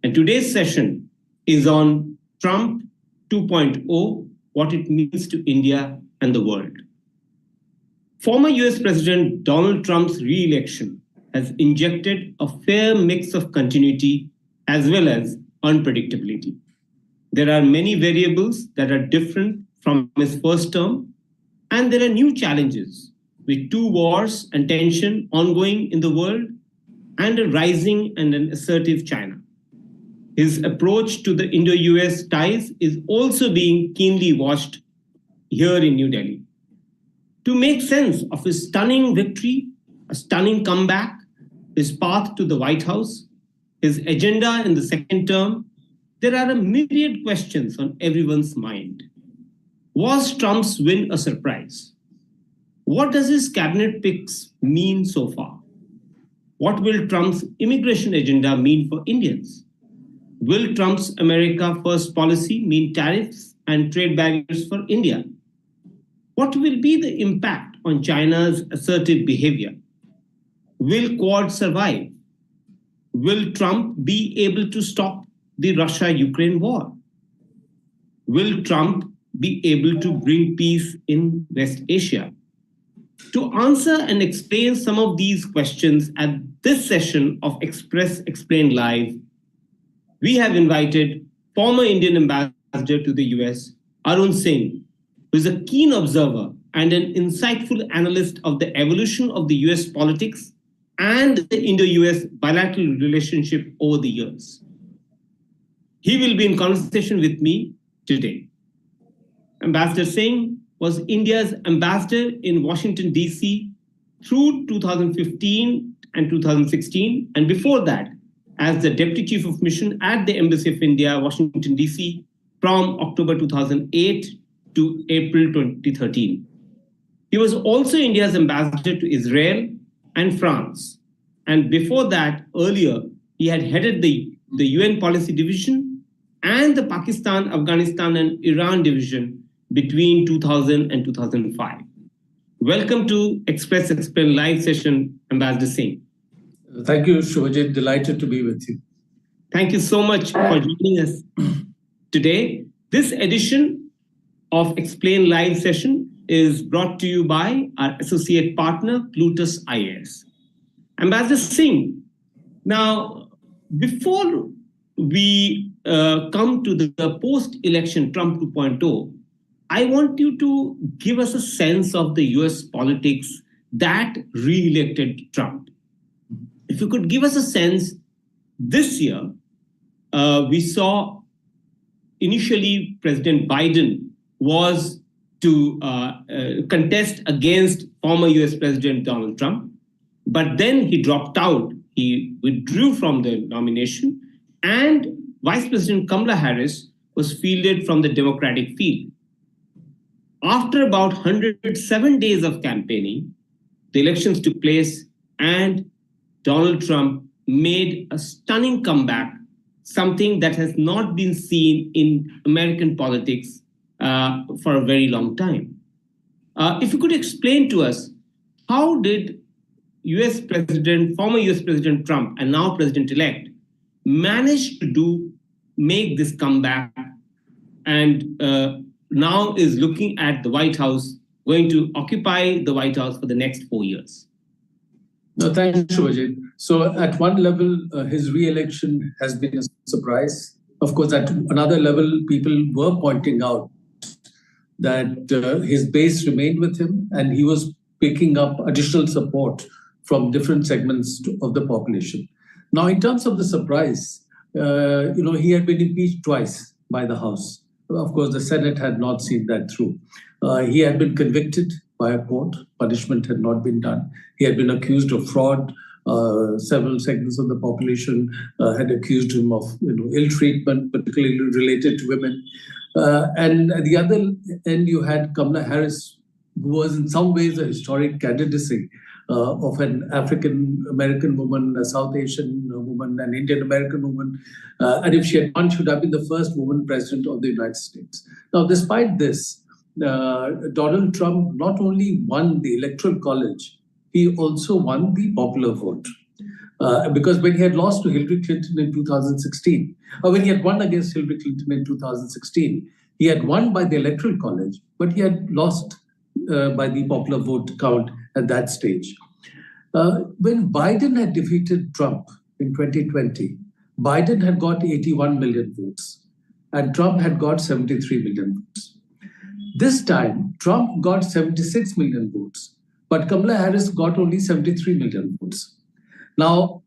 And today's session is on Trump 2.0, what it means to India and the world. Former US President Donald Trump's re-election has injected a fair mix of continuity as well as unpredictability. There are many variables that are different from his first term, and there are new challenges with two wars and tension ongoing in the world and a rising and an assertive China. His approach to the Indo-US ties is also being keenly watched here in New Delhi. To make sense of his stunning victory, a stunning comeback, his path to the White House, his agenda in the second term, there are a myriad questions on everyone's mind. Was Trump's win a surprise? What does his cabinet picks mean so far? What will Trump's immigration agenda mean for Indians? Will Trump's America First policy mean tariffs and trade barriers for India? What will be the impact on China's assertive behavior? Will Quad survive? Will Trump be able to stop the Russia-Ukraine war? Will Trump be able to bring peace in West Asia? To answer and explain some of these questions at this session of Express Explained Live, we have invited former Indian ambassador to the US, Arun Singh, who is a keen observer and an insightful analyst of the evolution of the US politics and the Indo-US bilateral relationship over the years. He will be in conversation with me today. Ambassador Singh was India's ambassador in Washington, D.C. through 2015 and 2016, and before that, as the Deputy Chief of Mission at the Embassy of India, Washington, D.C. from October 2008 to April 2013. He was also India's ambassador to Israel and France. And before that, earlier, he had headed the UN Policy Division and the Pakistan, Afghanistan, and Iran Division between 2000 and 2005. Welcome to Express Explain Live session, Ambassador Singh. Thank you, Shubhajit. Delighted to be with you. Thank you so much for joining us today. This edition of Explain Live session is brought to you by our associate partner, Plutus IAS. Ambassador Singh, now, before we come to the post-election Trump 2.0, I want you to give us a sense of the US politics that re-elected Trump. If you could give us a sense, this year, we saw initially President Biden was to contest against former US President Donald Trump, but then he dropped out. He withdrew from the nomination, and Vice President Kamala Harris was fielded from the Democratic field. After about 107 days of campaigning, the elections took place and Donald Trump made a stunning comeback, something that has not been seen in American politics for a very long time. If you could explain to us, how did former US President Trump and now President-elect manage to make this comeback and now is looking at the White House, going to occupy the White House for the next 4 years? No, thank you, Shubhajit. So at one level, his re-election has been a surprise. Of course, at another level, people were pointing out that his base remained with him and he was picking up additional support from different segments of the population. Now, in terms of the surprise, he had been impeached twice by the House. Of course, the Senate had not seen that through. He had been convicted by a court. Punishment had not been done. He had been accused of fraud. Several segments of the population had accused him of ill treatment, particularly related to women. And at the other end, you had Kamala Harris, who was in some ways a historic candidacy of an African-American woman, a South Asian woman, an Indian-American woman. And if she had won, she would have been the first woman president of the United States. Now, despite this, Donald Trump not only won the Electoral College, he also won the popular vote. Because when he had lost to Hillary Clinton in 2016, or when he had won against Hillary Clinton in 2016, he had won by the Electoral College, but he had lost by the popular vote count at that stage. When Biden had defeated Trump in 2020, Biden had got 81 million votes and Trump had got 73 million votes. This time, Trump got 76 million votes, but Kamala Harris got only 73 million votes. Now,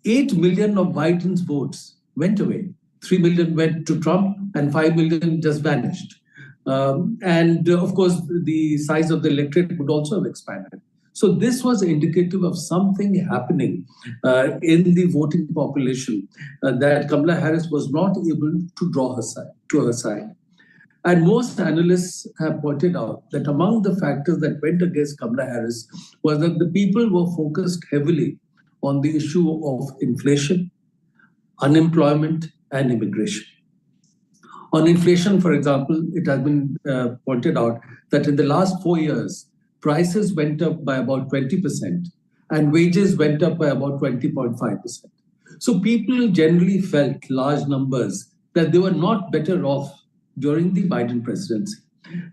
8 million of Biden's votes went away. 3 million went to Trump and 5 million just vanished. And of course, the size of the electorate would also have expanded. So this was indicative of something happening in the voting population that Kamala Harris was not able to draw her side. And most analysts have pointed out that among the factors that went against Kamala Harris was that the people were focused heavily on the issue of inflation, unemployment, and immigration. On inflation, for example, it has been pointed out that in the last 4 years, prices went up by about 20% and wages went up by about 20.5%. So people generally felt, large numbers, that they were not better off during the Biden presidency.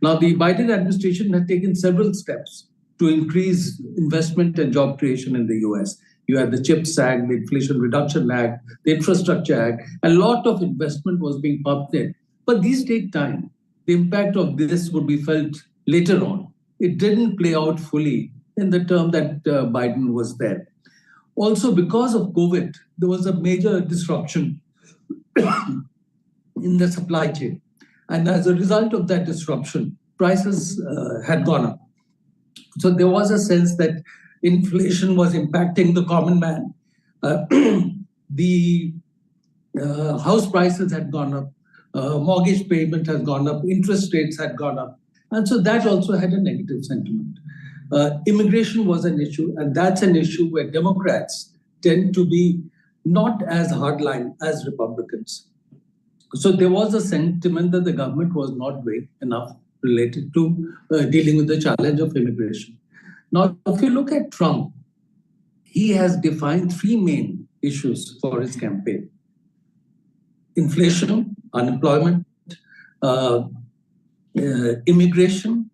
Now, the Biden administration had taken several steps to increase investment and job creation in the US. You had the CHIPS Act, the Inflation Reduction Act, the Infrastructure Act. A lot of investment was being pumped in. But these take time. The impact of this would be felt later on. It didn't play out fully in the term that Biden was there. Also, because of COVID, there was a major disruption in the supply chain. And as a result of that disruption, prices had gone up. So there was a sense that inflation was impacting the common man. The house prices had gone up, mortgage payment has gone up, interest rates had gone up. And so that also had a negative sentiment. Immigration was an issue, and that's an issue where Democrats tend to be not as hardline as Republicans. So there was a sentiment that the government was not doing enough related to dealing with the challenge of immigration. Now, if you look at Trump, he has defined 3 main issues for his campaign: inflation, unemployment, immigration,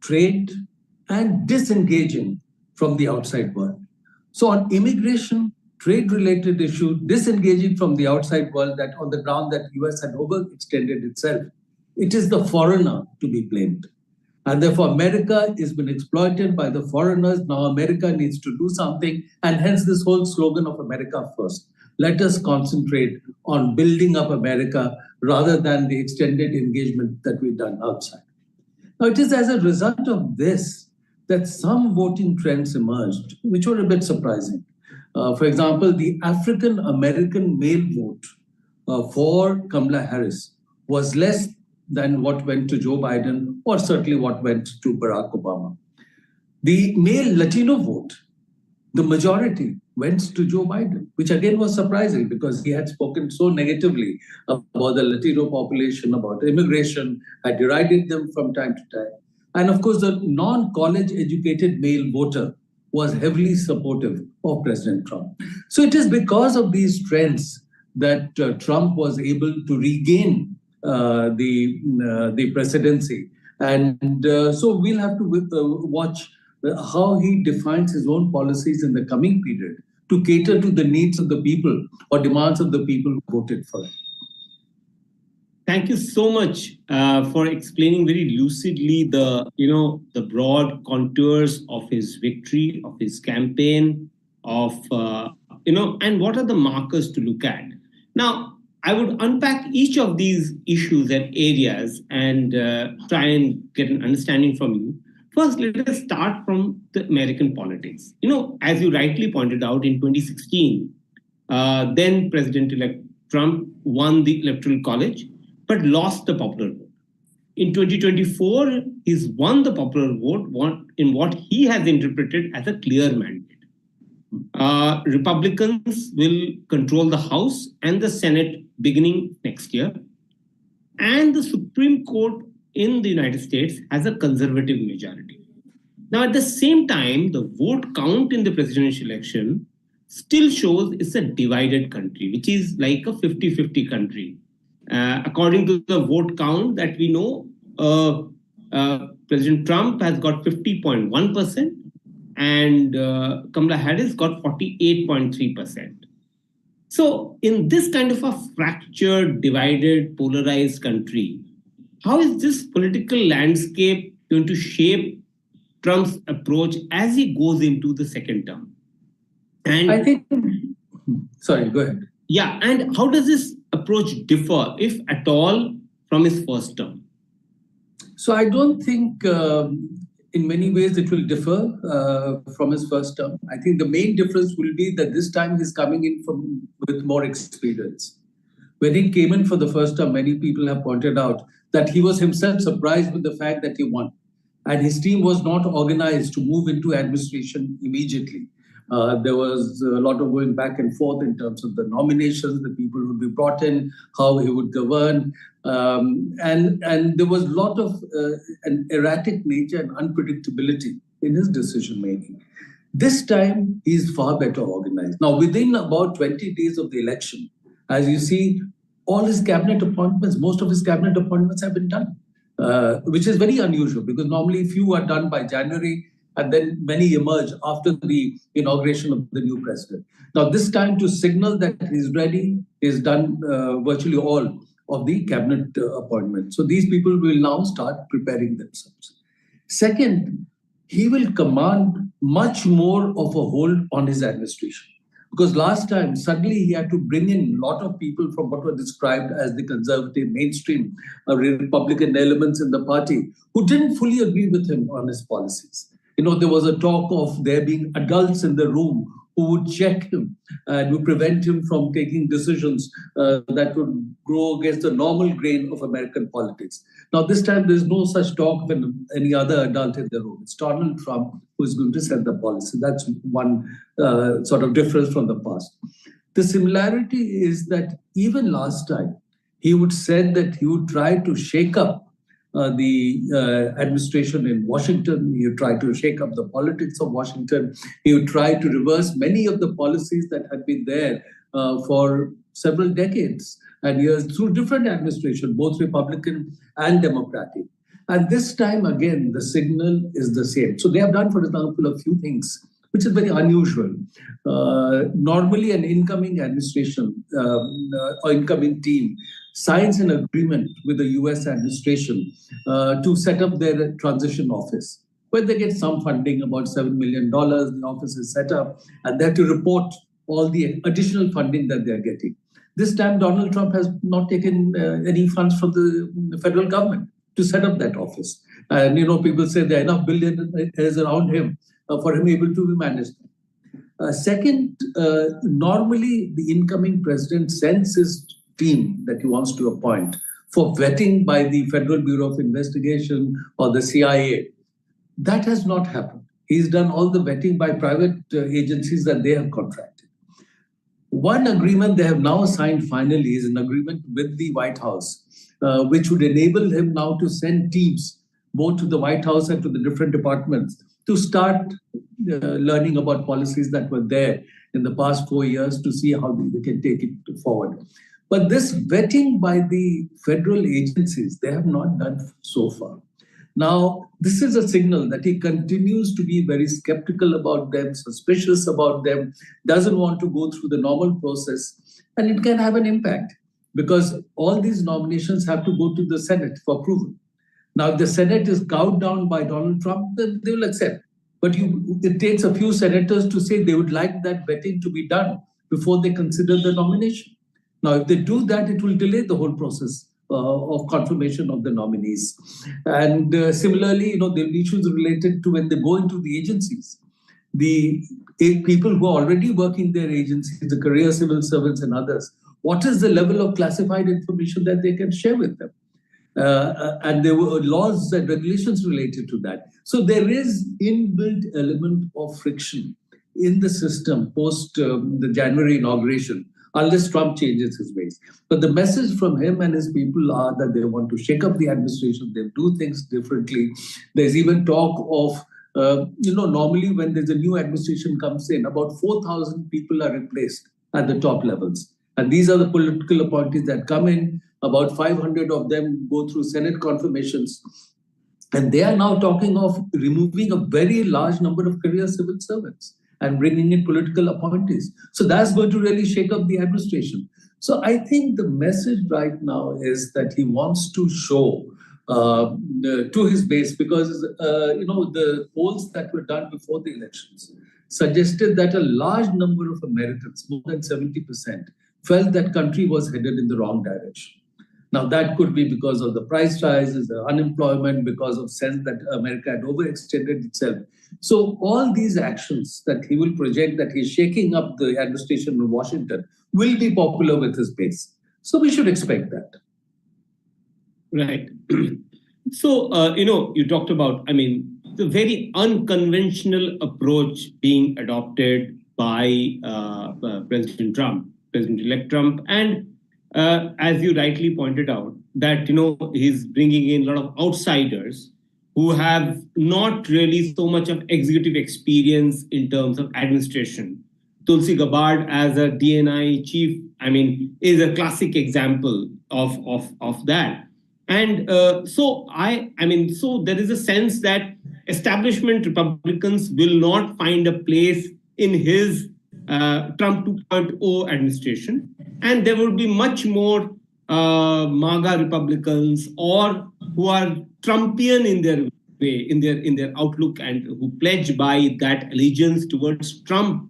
trade, and disengaging from the outside world. So on immigration, trade-related issue, disengaging from the outside world, that on the ground that US had overextended itself, it is the foreigner to be blamed. And therefore, America has been exploited by the foreigners. Now America needs to do something. And hence this whole slogan of America first. Let us concentrate on building up America rather than the extended engagement that we've done outside. Now, it is as a result of this that some voting trends emerged, which were a bit surprising. For example, the African-American male vote for Kamala Harris was less than what went to Joe Biden, or certainly what went to Barack Obama. The male Latino vote, the majority went to Joe Biden, which again was surprising because he had spoken so negatively about the Latino population, about immigration, had derided them from time to time. And of course, the non-college educated male voter was heavily supportive of President Trump. So it is because of these trends that Trump was able to regain the presidency. And so we'll have to watch how he defines his own policies in the coming period to cater to the needs of the people or demands of the people who voted for him. Thank you so much for explaining very lucidly the broad contours of his victory, of his campaign, of and what are the markers to look at. Now, I would unpack each of these issues and areas and try and get an understanding from you. First, let us start from the American politics. As you rightly pointed out, in 2016, then President-elect Trump won the Electoral College, but lost the popular vote. In 2024, he's won the popular vote in what he has interpreted as a clear mandate. Republicans will control the House and the Senate beginning next year. And the Supreme Court in the United States has a conservative majority. Now, at the same time, the vote count in the presidential election still shows it's a divided country, which is like a 50-50 country. According to the vote count that we know, President Trump has got 50.1%, and Kamala Harris got 48.3%. So, in this kind of a fractured, divided, polarized country, how is this political landscape going to shape Trump's approach as he goes into the second term? And I think, sorry, go ahead. Yeah, and how does this approach differ, if at all, from his first term? So I don't think in many ways it will differ from his first term. I think the main difference will be that this time he's coming in with more experience. When he came in for the first term, many people have pointed out that he was himself surprised with the fact that he won. And his team was not organized to move into administration immediately. There was a lot of going back and forth in terms of the nominations, the people who would be brought in, how he would govern. And there was a lot of an erratic nature and unpredictability in his decision making. This time, he's far better organized. Now, within about 20 days of the election, as you see, all his cabinet appointments, most of his cabinet appointments have been done, which is very unusual because normally few are done by January, and then many emerge after the inauguration of the new president. Now, this time to signal that he's ready, he's done virtually all of the cabinet appointments. So these people will now start preparing themselves. Second, he will command much more of a hold on his administration. Because last time, suddenly he had to bring in a lot of people from what were described as the conservative mainstream, Republican elements in the party, who didn't fully agree with him on his policies. You know, there was a talk of there being adults in the room who would check him and would prevent him from taking decisions that would go against the normal grain of American politics. Now, this time, there's no such talk of any other adult in the room. It's Donald Trump who is going to set the policy. That's one sort of difference from the past. The similarity is that even last time, he would said that he would try to shake up the administration in Washington. He would try to shake up the politics of Washington. He would try to reverse many of the policies that had been there for several decades and years through different administrations, both Republican and Democratic. And this time, again, the signal is the same. So they have done, for example, a few things, which is very unusual. Normally, an incoming administration or incoming team signs an agreement with the US administration to set up their transition office, where they get some funding, about $7 million. The office is set up, and they have to report all the additional funding that they're getting. This time, Donald Trump has not taken any funds from the federal government to set up that office. And, you know, people say there are enough billionaires around him for him able to manage that. Second, normally the incoming president sends his team that he wants to appoint for vetting by the Federal Bureau of Investigation or the CIA. That has not happened. He's done all the vetting by private agencies that they have contracted. One agreement they have now signed finally is an agreement with the White House, which would enable him now to send teams both to the White House and to the different departments to start learning about policies that were there in the past 4 years to see how they can take it forward. But this vetting by the federal agencies, they have not done so far. Now, this is a signal that he continues to be very skeptical about them, suspicious about them, doesn't want to go through the normal process, and it can have an impact because all these nominations have to go to the Senate for approval. Now, if the Senate is cowed down by Donald Trump, then they will accept. But it takes a few senators to say they would like that vetting to be done before they consider the nomination. Now, if they do that, it will delay the whole process of confirmation of the nominees. And similarly, you know, there will be issues related to when they go into the agencies. The people who are already working their agencies, the career civil servants and others, what is the level of classified information that they can share with them? And there were laws and regulations related to that. So there is inbuilt element of friction in the system post the January inauguration, unless Trump changes his ways. But the message from him and his people are that they want to shake up the administration, they do things differently. There's even talk of Normally when there's a new administration comes in, about 4,000 people are replaced at the top levels. And these are the political appointees that come in. About 500 of them go through Senate confirmations. And they are now talking of removing a very large number of career civil servants and bringing in political appointees. So that's going to really shake up the administration. So I think the message right now is that he wants to show to his base, because the polls that were done before the elections suggested that a large number of Americans, more than 70%, felt that country was headed in the wrong direction. Now, that could be because of the price rises, the unemployment, because of sense that America had overextended itself. So all these actions that he will project, that he's shaking up the administration in Washington, will be popular with his base. So we should expect that. Right. So, you talked about, the very unconventional approach being adopted by President-elect Trump. And as you rightly pointed out, that, he's bringing in a lot of outsiders who have not really so much of executive experience in terms of administration. Tulsi Gabbard as a DNI chief, is a classic example of that. And so there is a sense that establishment Republicans will not find a place in his Trump 2.0 administration. And there will be much more MAGA Republicans, or who are Trumpian in their way, in their outlook, and who pledge by that allegiance towards Trump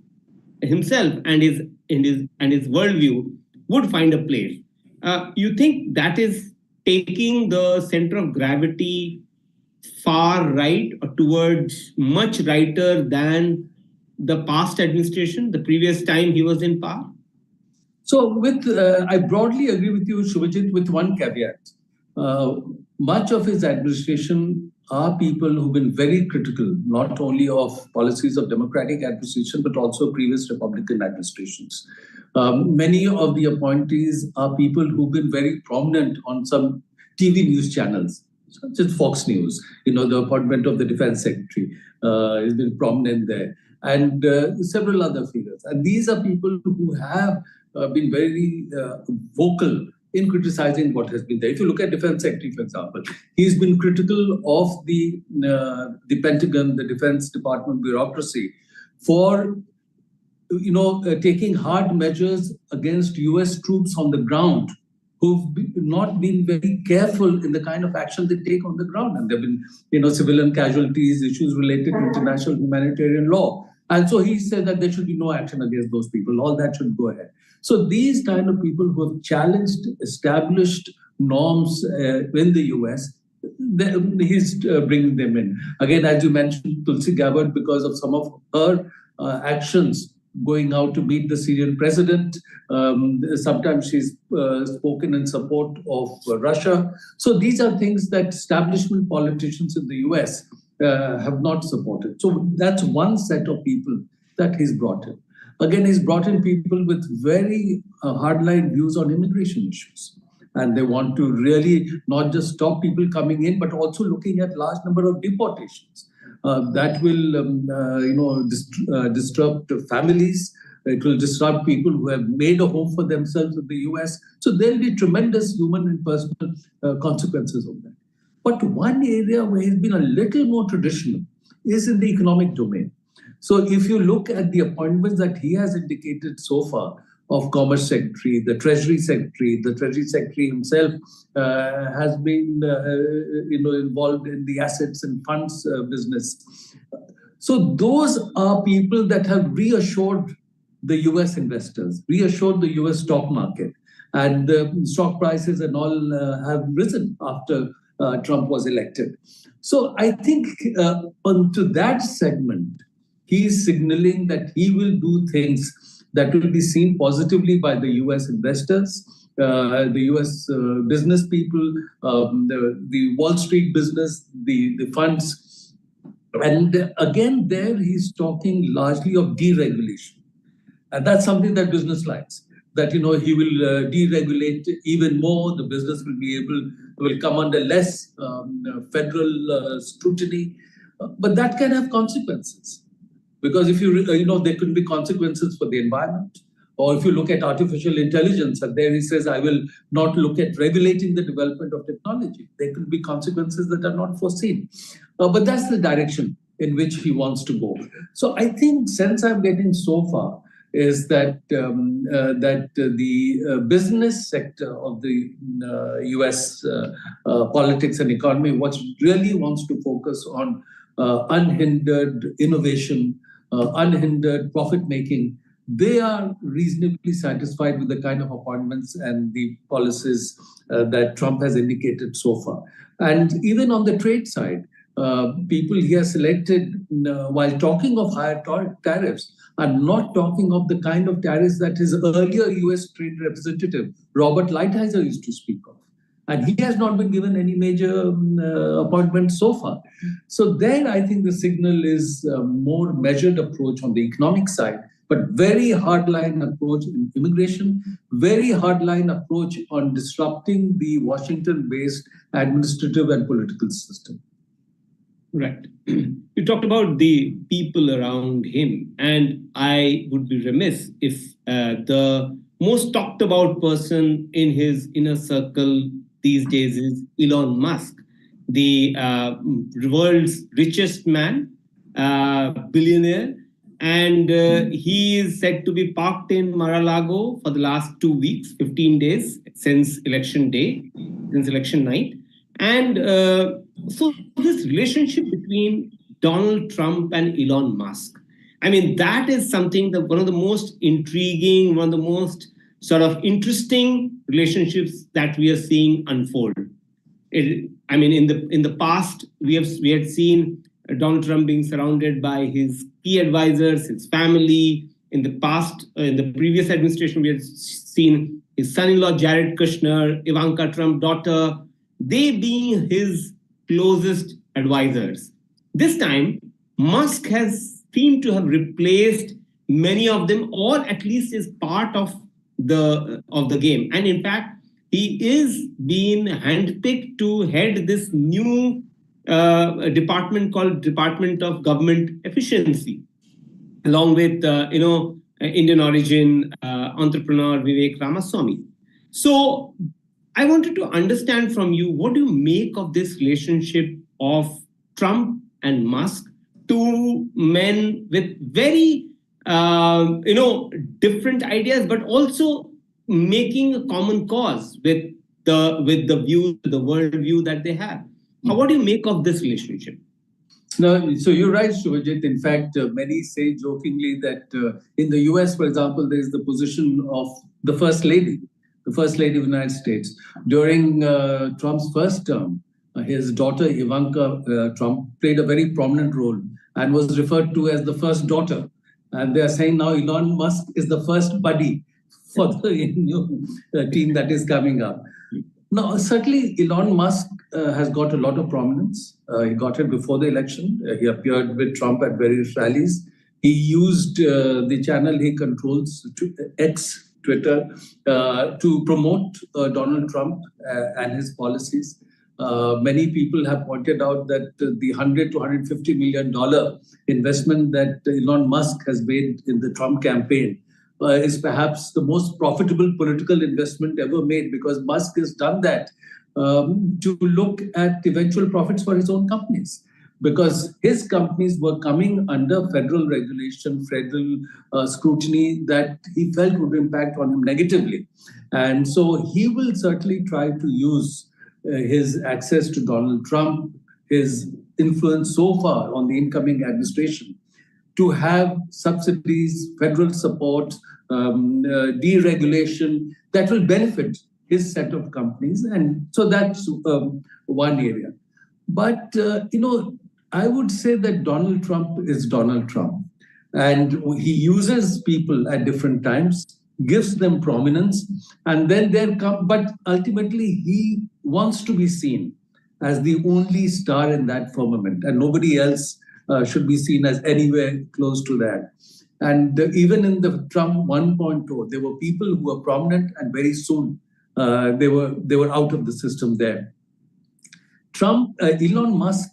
himself and his worldview, would find a place. You think that is taking the center of gravity far right, or towards much righter than the past administration, the previous time he was in power? So I broadly agree with you, Shubhajit, with one caveat. Much of his administration are people who've been very critical, not only of policies of Democratic administration, but also previous Republican administrations. Many of the appointees are people who've been very prominent on some TV news channels, such as Fox News. The appointment of the Defense Secretary has been prominent there, and several other figures. And these are people who have been very vocal in criticizing what has been there. If you look at Defense Secretary, for example, he's been critical of the Pentagon, the Defense Department bureaucracy, for taking hard measures against US troops on the ground who've not been very careful in the kind of action they take on the ground. And there have been civilian casualties, issues related to international humanitarian law. And so he said that there should be no action against those people. All that should go ahead. So these kind of people who have challenged established norms in the US, he's bringing them in. Again, as you mentioned, Tulsi Gabbard, because of some of her actions going out to meet the Syrian president. Sometimes she's spoken in support of Russia. So these are things that establishment politicians in the US have not supported. So that's one set of people that he's brought in. Again, he's brought in people with very hardline views on immigration issues. And they want to really not just stop people coming in, but also looking at large number of deportations. That will disrupt families. It will disrupt people who have made a home for themselves in the US. So there'll be tremendous human and personal consequences of that. But one area where he's been a little more traditional is in the economic domain. So if you look at the appointments that he has indicated so far of Commerce Secretary, the Treasury Secretary himself has been involved in the assets and funds business. So those are people that have reassured the US investors, reassured the US stock market, and the stock prices and all have risen after Trump was elected. So I think onto that segment, he's signaling that he will do things that will be seen positively by the US investors, the US business people, the Wall Street business, the funds. And again, there he's talking largely of deregulation. And that's something that business likes. That, he will deregulate even more. The business will come under less federal scrutiny. But that can have consequences. Because if there could be consequences for the environment. Or if you look at artificial intelligence, and there he says, I will not look at regulating the development of technology. There could be consequences that are not foreseen. But that's the direction in which he wants to go. So I think sense I'm getting so far is that the business sector of the US politics and economy, what really wants to focus on unhindered innovation, unhindered profit making. They are reasonably satisfied with the kind of appointments and the policies that Trump has indicated so far. And even on the trade side, people he has selected, while talking of higher tariffs, are not talking of the kind of tariffs that his earlier US trade representative, Robert Lighthizer, used to speak of. And he has not been given any major appointment so far. So there, I think the signal is a more measured approach on the economic side, but very hardline approach in immigration, very hardline approach on disrupting the Washington-based administrative and political system. Right. You talked about the people around him, and I would be remiss if the most talked about person in his inner circle these days is Elon Musk, the world's richest man, billionaire. And he is said to be parked in Mar-a-Lago for the last 2 weeks, 15 days since election day, since election night. And so this relationship between Donald Trump and Elon Musk, I mean, that is something that one of the most intriguing, one of the most sort of interesting relationships that we are seeing unfold. In the past, we had seen Donald Trump being surrounded by his key advisors, his family. In the past, in the previous administration, we had seen his son-in-law, Jared Kushner, Ivanka Trump's daughter, they being his closest advisors. This time, Musk has seemed to have replaced many of them, or at least is part of the game. And in fact, he is being handpicked to head this new department called Department of Government Efficiency, along with Indian origin entrepreneur Vivek Ramaswamy. So I wanted to understand from you, what do you make of this relationship of Trump and Musk, two men with very different ideas, but also making a common cause with the view, the world view that they have. What do you make of this relationship? No, so you're right, Shubhajit. In fact, many say jokingly that in the US, for example, there is the position of the First Lady of the United States. During Trump's first term, his daughter Ivanka Trump played a very prominent role and was referred to as the first daughter. And they are saying now Elon Musk is the first buddy for the new team that is coming up. Now, certainly Elon Musk has got a lot of prominence. He got it before the election. He appeared with Trump at various rallies. He used the channel he controls, X, Twitter, to promote Donald Trump and his policies. Many people have pointed out that the $100 to $150 million investment that Elon Musk has made in the Trump campaign is perhaps the most profitable political investment ever made, because Musk has done that to look at eventual profits for his own companies, because his companies were coming under federal regulation, federal scrutiny that he felt would impact on him negatively. And so he will certainly try to use his access to Donald Trump, his influence so far on the incoming administration, to have subsidies, federal support, deregulation that will benefit his set of companies. And so that's one area. But, I would say that Donald Trump is Donald Trump. And he uses people at different times, gives them prominence, and then but ultimately he wants to be seen as the only star in that firmament, and nobody else should be seen as anywhere close to that. And even in the Trump 1.0, there were people who were prominent, and very soon they were out of the system there. Elon Musk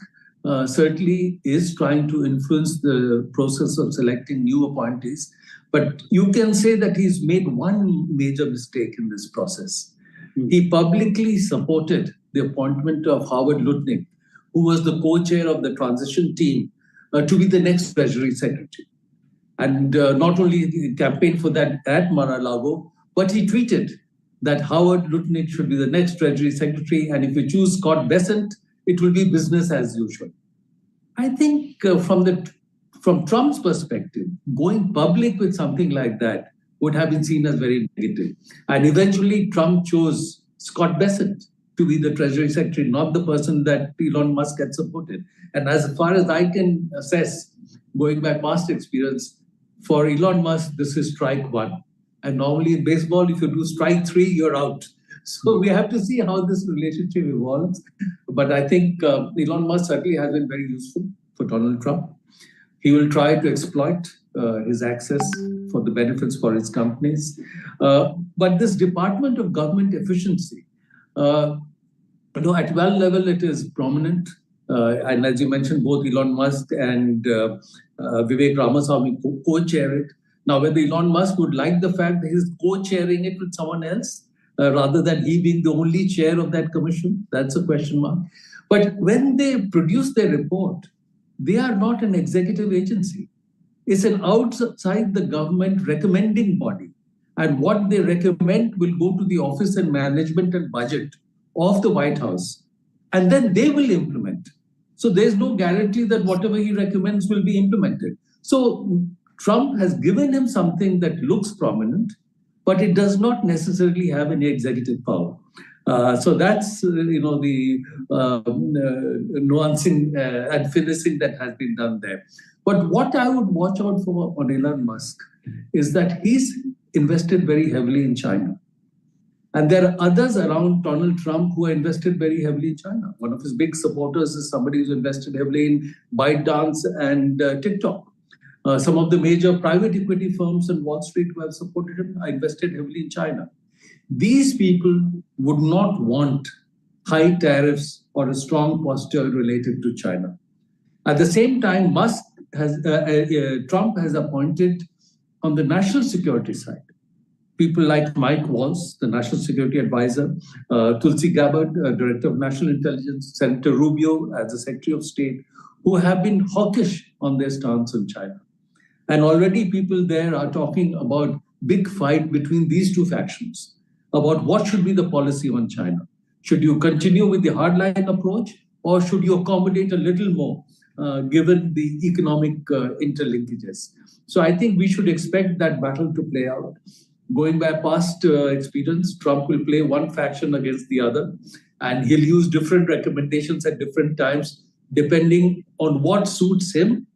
certainly is trying to influence the process of selecting new appointees. But you can say that he's made one major mistake in this process. He publicly supported the appointment of Howard Lutnick, who was the co-chair of the transition team, to be the next Treasury Secretary. And not only he campaigned for that at Mar-a-Lago, but he tweeted that Howard Lutnick should be the next Treasury Secretary, and if you choose Scott Bessent, it will be business as usual. I think from Trump's perspective, going public with something like that would have been seen as very negative. And eventually, Trump chose Scott Bessent to be the Treasury Secretary, not the person that Elon Musk had supported. And as far as I can assess, going by past experience, for Elon Musk, this is strike one. And normally in baseball, if you do strike three, you're out. So we have to see how this relationship evolves. But I think Elon Musk certainly has been very useful for Donald Trump. He will try to exploit his access for the benefits for his companies. But this Department of Government Efficiency, at one level, it is prominent. And as you mentioned, both Elon Musk and Vivek Ramaswamy co-chair it. Now, whether Elon Musk would like the fact that he's co-chairing it with someone else, rather than he being the only chair of that commission, that's a question mark. But when they produce their report, they are not an executive agency. It's an outside the government recommending body. And what they recommend will go to the office and management and budget of the White House. And then they will implement. So there's no guarantee that whatever he recommends will be implemented. So Trump has given him something that looks prominent, but it does not necessarily have any executive power. So that's the nuancing and finessing that has been done there. But what I would watch out for on Elon Musk is that he's invested very heavily in China. And there are others around Donald Trump who are invested very heavily in China. One of his big supporters is somebody who's invested heavily in ByteDance and TikTok. Some of the major private equity firms in Wall Street who have supported him are invested heavily in China. These people would not want high tariffs or a strong posture related to China. At the same time, Trump has appointed on the national security side people like Mike Waltz, the national security advisor, Tulsi Gabbard, director of national intelligence, Senator Rubio as the Secretary of State, who have been hawkish on their stance on China. And already people there are talking about big fight between these two factions about what should be the policy on China. Should you continue with the hardline approach, or should you accommodate a little more given the economic interlinkages? So I think we should expect that battle to play out. Going by past experience, Trump will play one faction against the other, and he'll use different recommendations at different times, depending on what suits him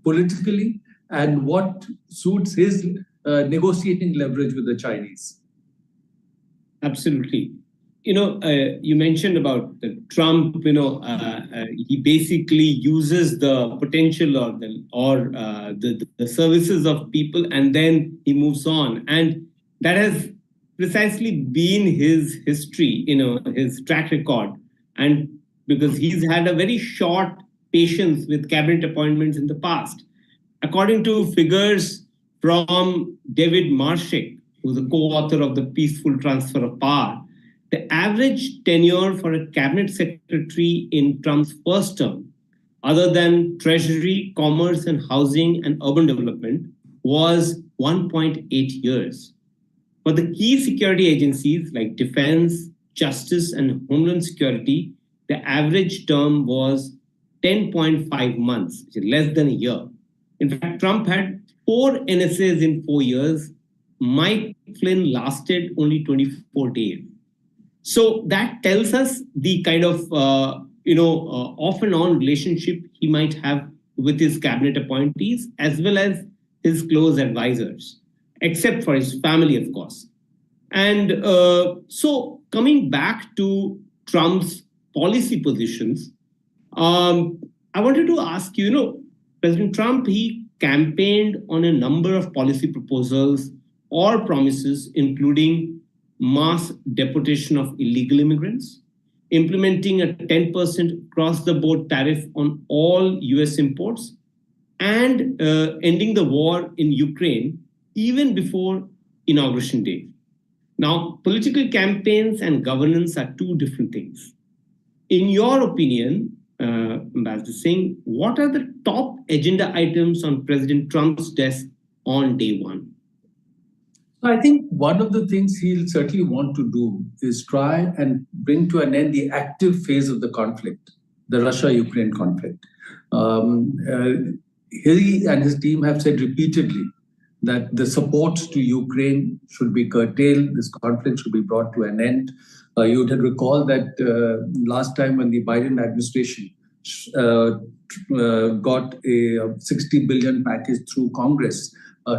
politically and what suits his negotiating leverage with the Chinese. Absolutely. You mentioned about the Trump, he basically uses the potential or the services of people, and then he moves on. And that has precisely been his history, his track record. And because he's had a very short patience with cabinet appointments in the past. According to figures from David Marshak, who's the co-author of The Peaceful Transfer of Power, the average tenure for a cabinet secretary in Trump's first term, other than Treasury, Commerce and Housing and Urban Development, was 1.8 years. For the key security agencies like Defense, Justice and Homeland Security, the average term was 10.5 months, which is less than a year. In fact, Trump had 4 NSAs in 4 years. Mike Flynn lasted only 24 days. So that tells us the kind of, off and on relationship he might have with his cabinet appointees, as well as his close advisors, except for his family, of course. And so coming back to Trump's policy positions, I wanted to ask you, President Trump, he campaigned on a number of policy proposals or promises, including mass deportation of illegal immigrants, implementing a 10% across-the-board tariff on all US imports, and ending the war in Ukraine even before Inauguration Day. Now, political campaigns and governance are two different things. In your opinion, Ambassador Singh, what are the top agenda items on President Trump's desk on day one? I think one of the things he'll certainly want to do is try and bring to an end the active phase of the conflict, the Russia-Ukraine conflict. He and his team have said repeatedly that the support to Ukraine should be curtailed, this conflict should be brought to an end. You would recall that last time when the Biden administration got a $60 billion package through Congress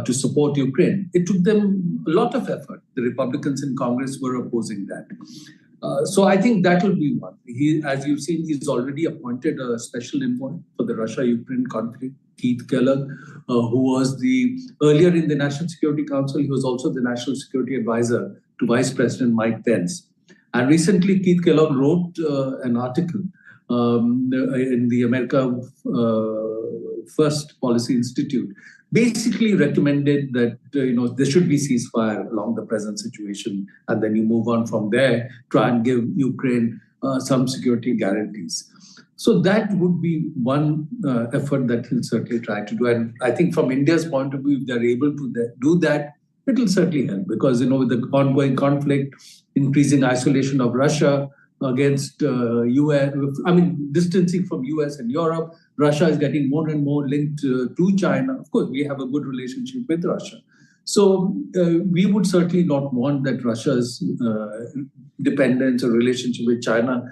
to support Ukraine, it took them a lot of effort. The Republicans in Congress were opposing that. So I think that will be one. He, as you've seen, he's already appointed a special envoy for the Russia-Ukraine conflict, Keith Kellogg, who was earlier in the National Security Council. He was also the National Security Advisor to Vice President Mike Pence. And recently, Keith Kellogg wrote an article in the America First Policy Institute, basically recommended that there should be ceasefire along the present situation, and then you move on from there, try and give Ukraine some security guarantees. So that would be one effort that he'll certainly try to do. And I think from India's point of view, if they're able to do that, it will certainly help, because with the ongoing conflict, increasing isolation of Russia against US, distancing from US and Europe, Russia is getting more and more linked to China. Of course, we have a good relationship with Russia. So we would certainly not want that Russia's dependence or relationship with China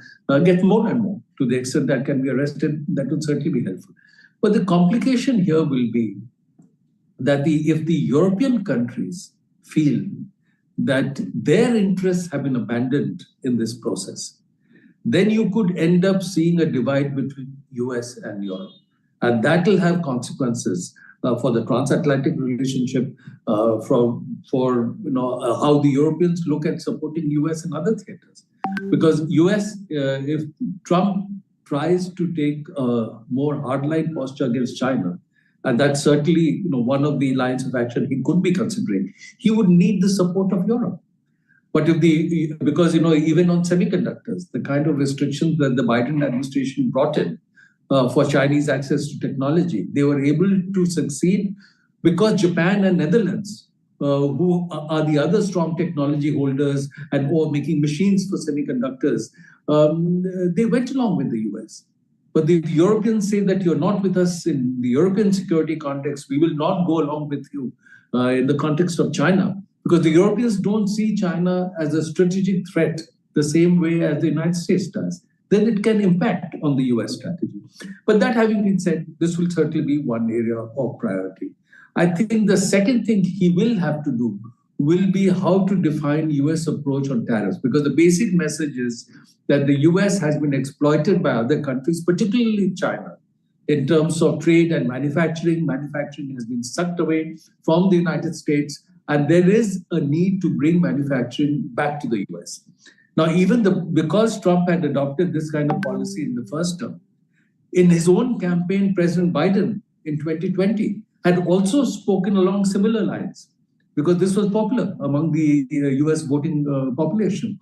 get more and more. To the extent that can be arrested, that would certainly be helpful. But the complication here will be that if the European countries feel that their interests have been abandoned in this process, then you could end up seeing a divide between US and Europe. And that will have consequences for the transatlantic relationship, for how the Europeans look at supporting US in other theaters. Because US, if Trump tries to take a more hardline posture against China, and that's certainly one of the lines of action he could be considering, he would need the support of Europe. But because even on semiconductors, the kind of restrictions that the Biden administration brought in for Chinese access to technology, they were able to succeed because Japan and Netherlands, who are the other strong technology holders and who are making machines for semiconductors, they went along with the US. But the Europeans say that you're not with us in the European security context. We will not go along with you in the context of China, because the Europeans don't see China as a strategic threat the same way as the United States does. Then it can impact on the US strategy. But that having been said, this will certainly be one area of priority. I think the second thing he will have to do will be how to define US approach on tariffs, because the basic message is that the US has been exploited by other countries, particularly China, in terms of trade and manufacturing. Manufacturing has been sucked away from the United States, and there is a need to bring manufacturing back to the US. Now, because Trump had adopted this kind of policy in the first term, in his own campaign, President Biden in 2020 had also spoken along similar lines, because this was popular among the US voting population.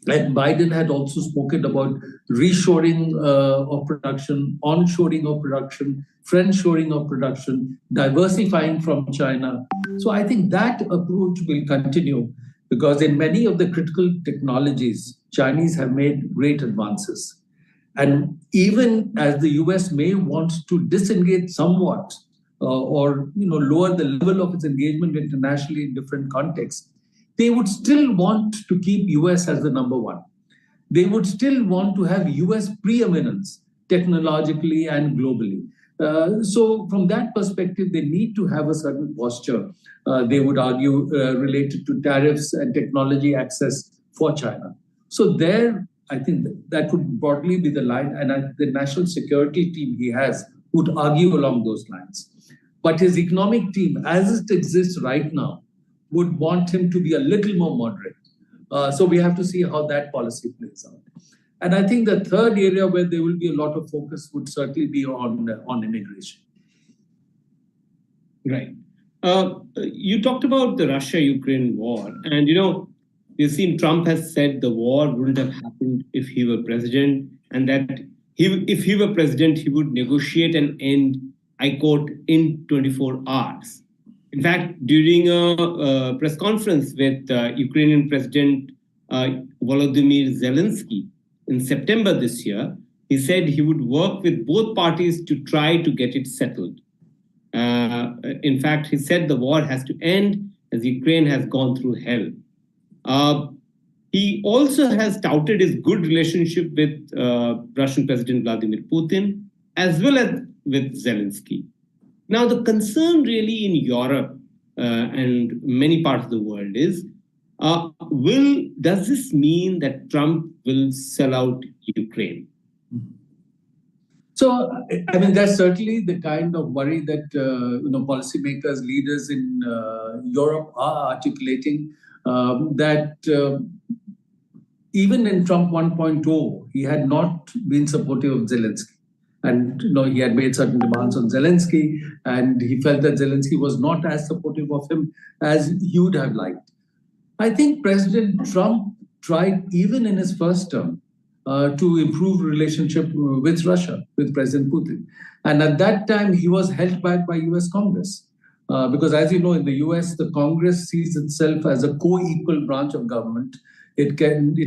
And Biden had also spoken about reshoring of production, onshoring of production, friendshoring of production, diversifying from China. So I think that approach will continue, because in many of the critical technologies, Chinese have made great advances. And even as the US may want to disengage somewhat or lower the level of its engagement internationally in different contexts, they would still want to keep US as the number one. They would still want to have US preeminence technologically and globally. So from that perspective, they need to have a certain posture, they would argue, related to tariffs and technology access for China. So there, I think that would broadly be the line, and the national security team he has would argue along those lines. But his economic team, as it exists right now, would want him to be a little more moderate. So we have to see how that policy plays out. And I think the third area where there will be a lot of focus would certainly be on immigration. Right. You talked about the Russia-Ukraine war, and we've seen Trump has said the war wouldn't have happened if he were president, and that if he were president, he would negotiate an end, I quote, in 24 hours. In fact, during a press conference with Ukrainian President Volodymyr Zelensky in September this year, he said he would work with both parties to try to get it settled. In fact, he said the war has to end as Ukraine has gone through hell. He also has touted his good relationship with Russian President Vladimir Putin, as well as with Zelensky. Now, the concern really in Europe and many parts of the world is, does this mean that Trump will sell out Ukraine? So, I mean, that's certainly the kind of worry that policymakers, leaders in Europe are articulating. That even in Trump 1.0, he had not been supportive of Zelensky. And he had made certain demands on Zelensky, and he felt that Zelensky was not as supportive of him as he would have liked. I think President Trump tried, even in his first term, to improve relationship with Russia, with President Putin. And at that time, he was held back by US Congress. Because as you know, in the US, the Congress sees itself as a co-equal branch of government. It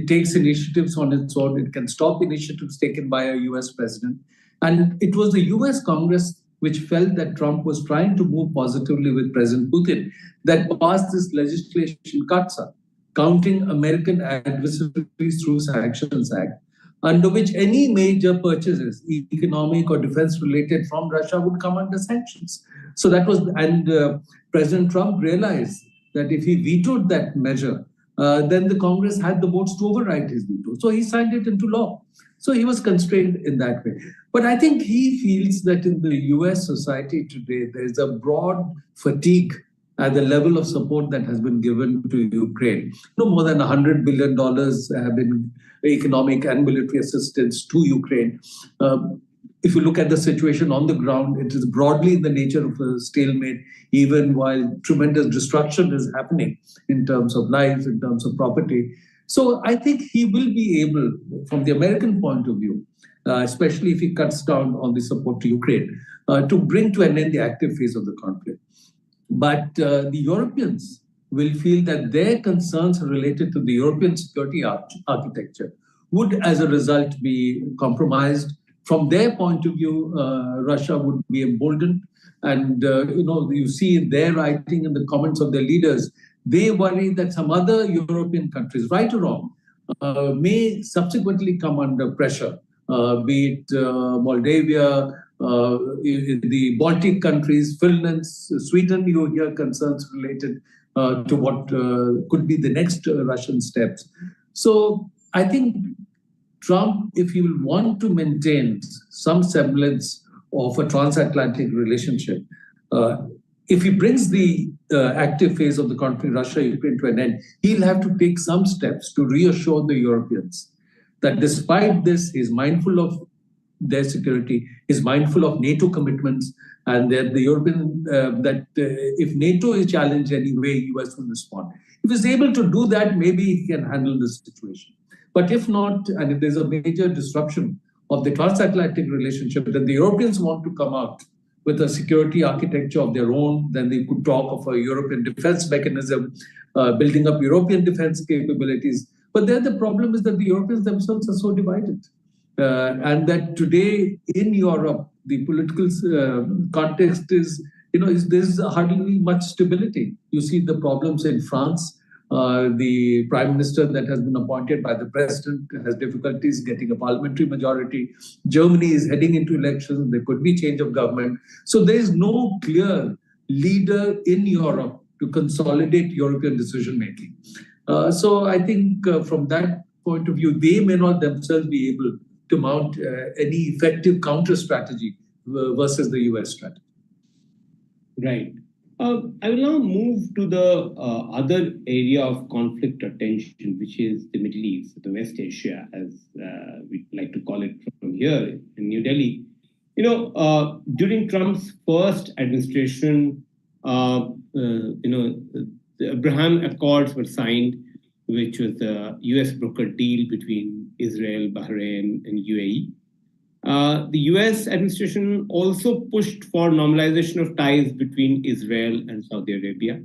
takes initiatives on its own. It can stop initiatives taken by a US president. And it was the US Congress which felt that Trump was trying to move positively with President Putin that passed this legislation, CAATSA, Counting American Adversaries Through Sanctions Act, under which any major purchases, economic or defense related from Russia, would come under sanctions. So that was, and President Trump realized that if he vetoed that measure, then the Congress had the votes to override his veto. So he signed it into law. So he was constrained in that way. But I think he feels that in the US society today, there is a broad fatigue at the level of support that has been given to Ukraine. More than $100 billion have been economic and military assistance to Ukraine. If you look at the situation on the ground, it is broadly in the nature of a stalemate, even while tremendous destruction is happening in terms of lives, in terms of property. So I think he will be able, from the American point of view, especially if he cuts down on the support to Ukraine, to bring to an end the active phase of the conflict. But the Europeans will feel that their concerns related to the European security architecture would, as a result, be compromised. From their point of view, Russia would be emboldened. And, you see in their writing and the comments of their leaders, they worry that some other European countries, right or wrong, may subsequently come under pressure, be it Moldavia, the Baltic countries, Finland, Sweden. You hear concerns related to what could be the next Russian steps. So I think Trump, if he will want to maintain some semblance of a transatlantic relationship, if he brings the active phase of the conflict, Russia-Ukraine, to an end, he'll have to take some steps to reassure the Europeans that despite this, he's mindful of their security, is mindful of NATO commitments, and that the European, if NATO is challenged anyway, US will respond. If he's able to do that, maybe he can handle this situation. But if not, and if there's a major disruption of the transatlantic relationship, then the Europeans want to come out with a security architecture of their own, then they could talk of a European defense mechanism, building up European defense capabilities. But then the problem is that the Europeans themselves are so divided. And that today in Europe, the political context is, there's hardly much stability. You see the problems in France. The prime minister that has been appointed by the president has difficulties getting a parliamentary majority. Germany is heading into elections. There could be change of government. So there is no clear leader in Europe to consolidate European decision-making. So I think from that point of view, they may not themselves be able to mount any effective counter strategy versus the US strategy. Right. I will now move to the other area of conflict or tension, which is the Middle East, the West Asia, as we like to call it from here in New Delhi. During Trump's first administration, the Abraham Accords were signed, which was the U.S. brokered deal between Israel, Bahrain, and UAE. The US administration also pushed for normalization of ties between Israel and Saudi Arabia.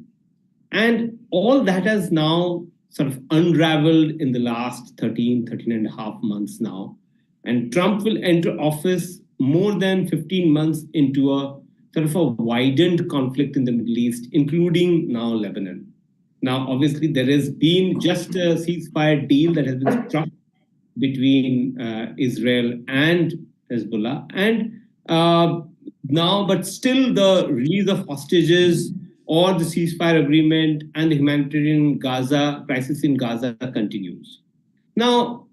And all that has now sort of unraveled in the last 13 and a half months now. And Trump will enter office more than 15 months into a sort of a widened conflict in the Middle East, including now Lebanon. Now, obviously, there has been just a ceasefire deal that has been struck between Israel and Hezbollah. And now, but still, the release of hostages or the ceasefire agreement and the humanitarian Gaza crisis in Gaza continues. Now,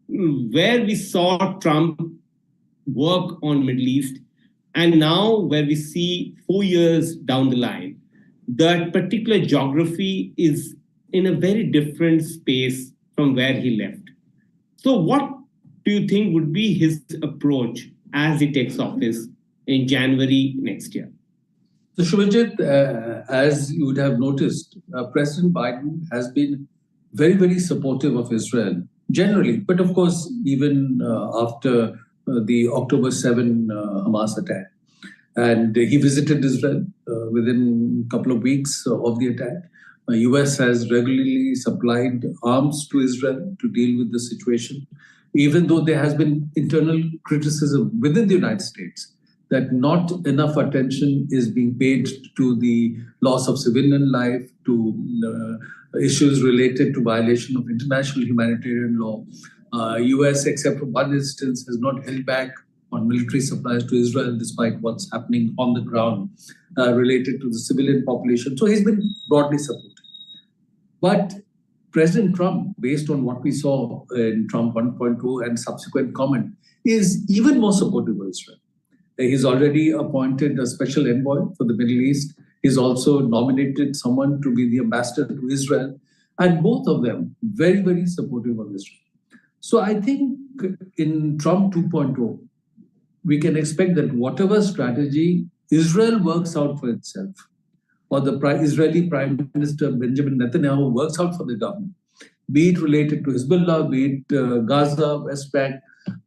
where we saw Trump work on Middle East, and now where we see 4 years down the line, that particular geography is in a very different space from where he left. So what do you think would be his approach as he takes office in January next year? So Shubhajit, as you would have noticed, President Biden has been very, very supportive of Israel generally, but of course, even after the October 7 Hamas attack. And he visited Israel within a couple of weeks of the attack. US has regularly supplied arms to Israel to deal with the situation, even though there has been internal criticism within the United States that not enough attention is being paid to the loss of civilian life, to issues related to violation of international humanitarian law. US, except for one instance, has not held back on military supplies to Israel despite what's happening on the ground related to the civilian population. So he's been broadly supported. But President Trump, based on what we saw in Trump 1.0 and subsequent comment, is even more supportive of Israel. He's already appointed a special envoy for the Middle East. He's also nominated someone to be the ambassador to Israel. And both of them very, very supportive of Israel. So I think in Trump 2.0, we can expect that whatever strategy Israel works out for itself, or the Israeli Prime Minister Benjamin Netanyahu works out for the government, be it related to Hezbollah, be it Gaza, West Bank,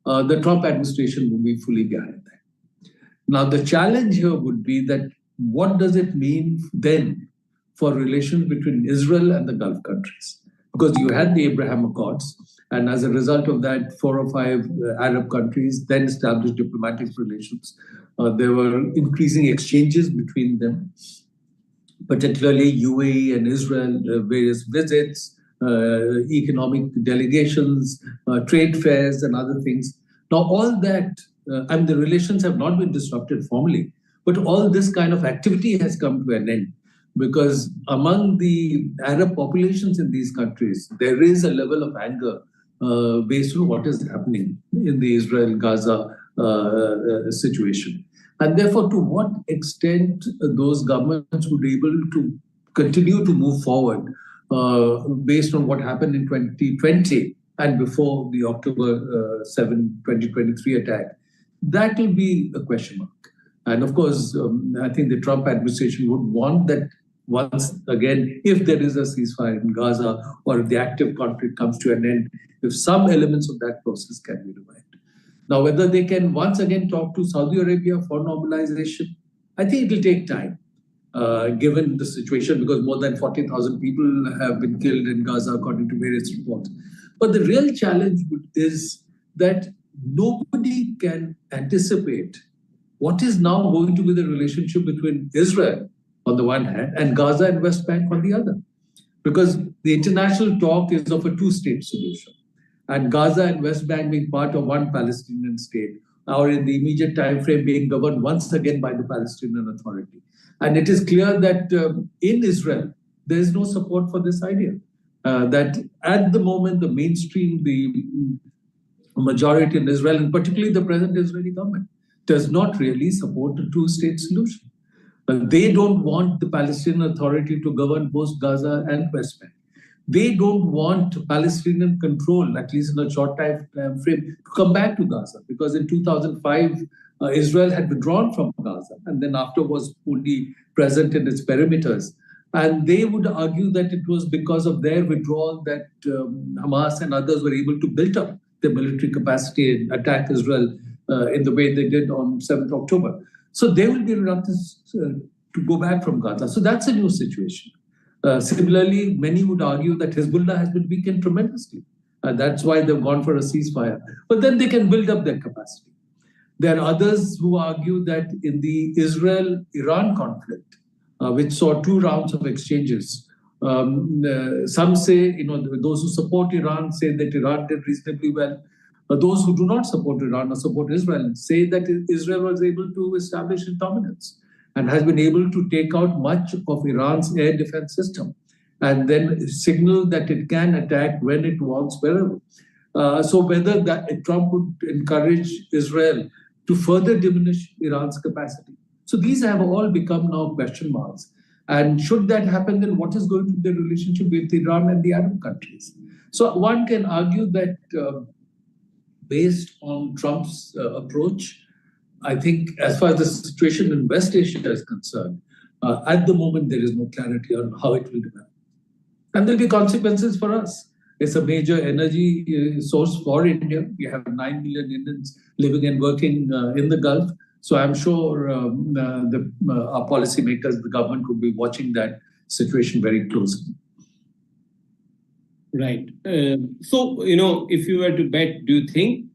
the Trump administration will be fully behind that. Now, the challenge here would be that what does it mean then for relations between Israel and the Gulf countries? Because you had the Abraham Accords, and as a result of that, 4 or 5 Arab countries then established diplomatic relations. There were increasing exchanges between them, particularly UAE and Israel, various visits, economic delegations, trade fairs, and other things. Now, all that, and the relations have not been disrupted formally, but all this kind of activity has come to an end because among the Arab populations in these countries, there is a level of anger based on what is happening in the Israel-Gaza situation. And therefore, to what extent those governments would be able to continue to move forward based on what happened in 2020 and before the October 7, 2023 attack, that will be a question mark. And of course, I think the Trump administration would want that once again, if there is a ceasefire in Gaza or if the active conflict comes to an end, if some elements of that process can be revived. Now, whether they can once again talk to Saudi Arabia for normalization, I think it will take time, given the situation, because more than 40,000 people have been killed in Gaza, according to various reports. But the real challenge is that nobody can anticipate what is now going to be the relationship between Israel on the one hand and Gaza and West Bank on the other. Because the international talk is of a two-state solution. And Gaza and West Bank being part of one Palestinian state, or in the immediate time frame being governed once again by the Palestinian Authority. And it is clear that in Israel, there is no support for this idea. That at the moment, the mainstream, the majority in Israel, and particularly the present Israeli government, does not really support a two-state solution. They don't want the Palestinian Authority to govern both Gaza and West Bank. They don't want Palestinian control, at least in a short time frame, to come back to Gaza, because in 2005, Israel had withdrawn from Gaza and then after was only present in its perimeters. And they would argue that it was because of their withdrawal that Hamas and others were able to build up their military capacity and attack Israel in the way they did on 7th October. So they will be reluctant to go back from Gaza. So that's a new situation. Similarly, many would argue that Hezbollah has been weakened tremendously. That's why they've gone for a ceasefire. But then they can build up their capacity. There are others who argue that in the Israel-Iran conflict, which saw 2 rounds of exchanges, some say, those who support Iran say that Iran did reasonably well. Those who do not support Iran or support Israel say that Israel was able to establish its dominance and has been able to take out much of Iran's air defense system and then signal that it can attack when it wants, wherever. So whether Trump would encourage Israel to further diminish Iran's capacity. So these have all become now question marks. And should that happen, then what is going to be the relationship with Iran and the Arab countries? So one can argue that based on Trump's approach, I think as far as the situation in West Asia is concerned, at the moment there is no clarity on how it will develop. And there'll be consequences for us. It's a major energy source for India. We have 9 million Indians living and working in the Gulf. So I'm sure our policymakers, the government, will be watching that situation very closely. Right. So, if you were to bet, do you think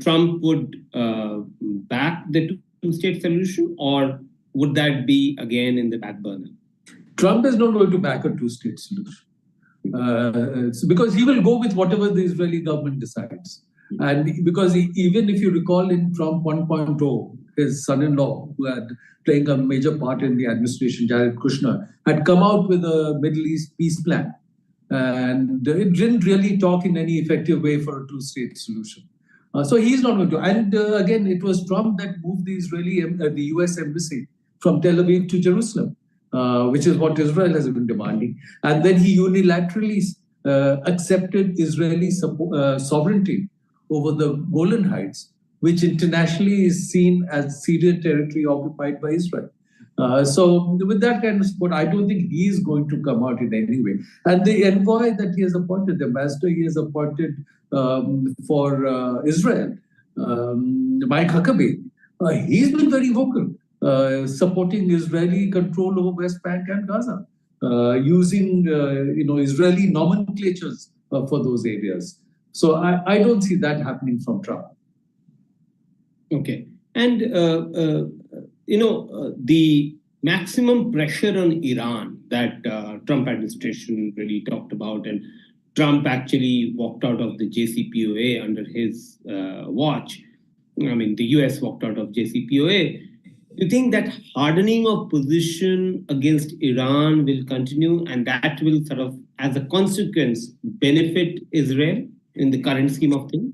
Trump would back the two-state solution, or would that be again in the back burner? Trump is not going to back a two-state solution. Because he will go with whatever the Israeli government decides. And because even if you recall in Trump 1.0, his son-in-law, who had playing a major part in the administration, Jared Kushner, had come out with a Middle East peace plan. And it didn't really talk in any effective way for a two-state solution. So he's not going to. And again, it was Trump that moved the US embassy from Tel Aviv to Jerusalem, which is what Israel has been demanding. And then he unilaterally accepted Israeli sovereignty over the Golan Heights, which internationally is seen as Syrian territory occupied by Israel. So with that kind of support, I don't think he is going to come out in any way. And the envoy that he has appointed, the ambassador he has appointed for Israel, Mike Huckabee, he's been very vocal, supporting Israeli control over West Bank and Gaza, using Israeli nomenclatures for those areas. So I don't see that happening from Trump. Okay. And, the maximum pressure on Iran that Trump administration really talked about, and Trump actually walked out of the JCPOA under his watch. I mean, the US walked out of JCPOA. Do you think that hardening of position against Iran will continue, and that will sort of, as a consequence, benefit Israel in the current scheme of things?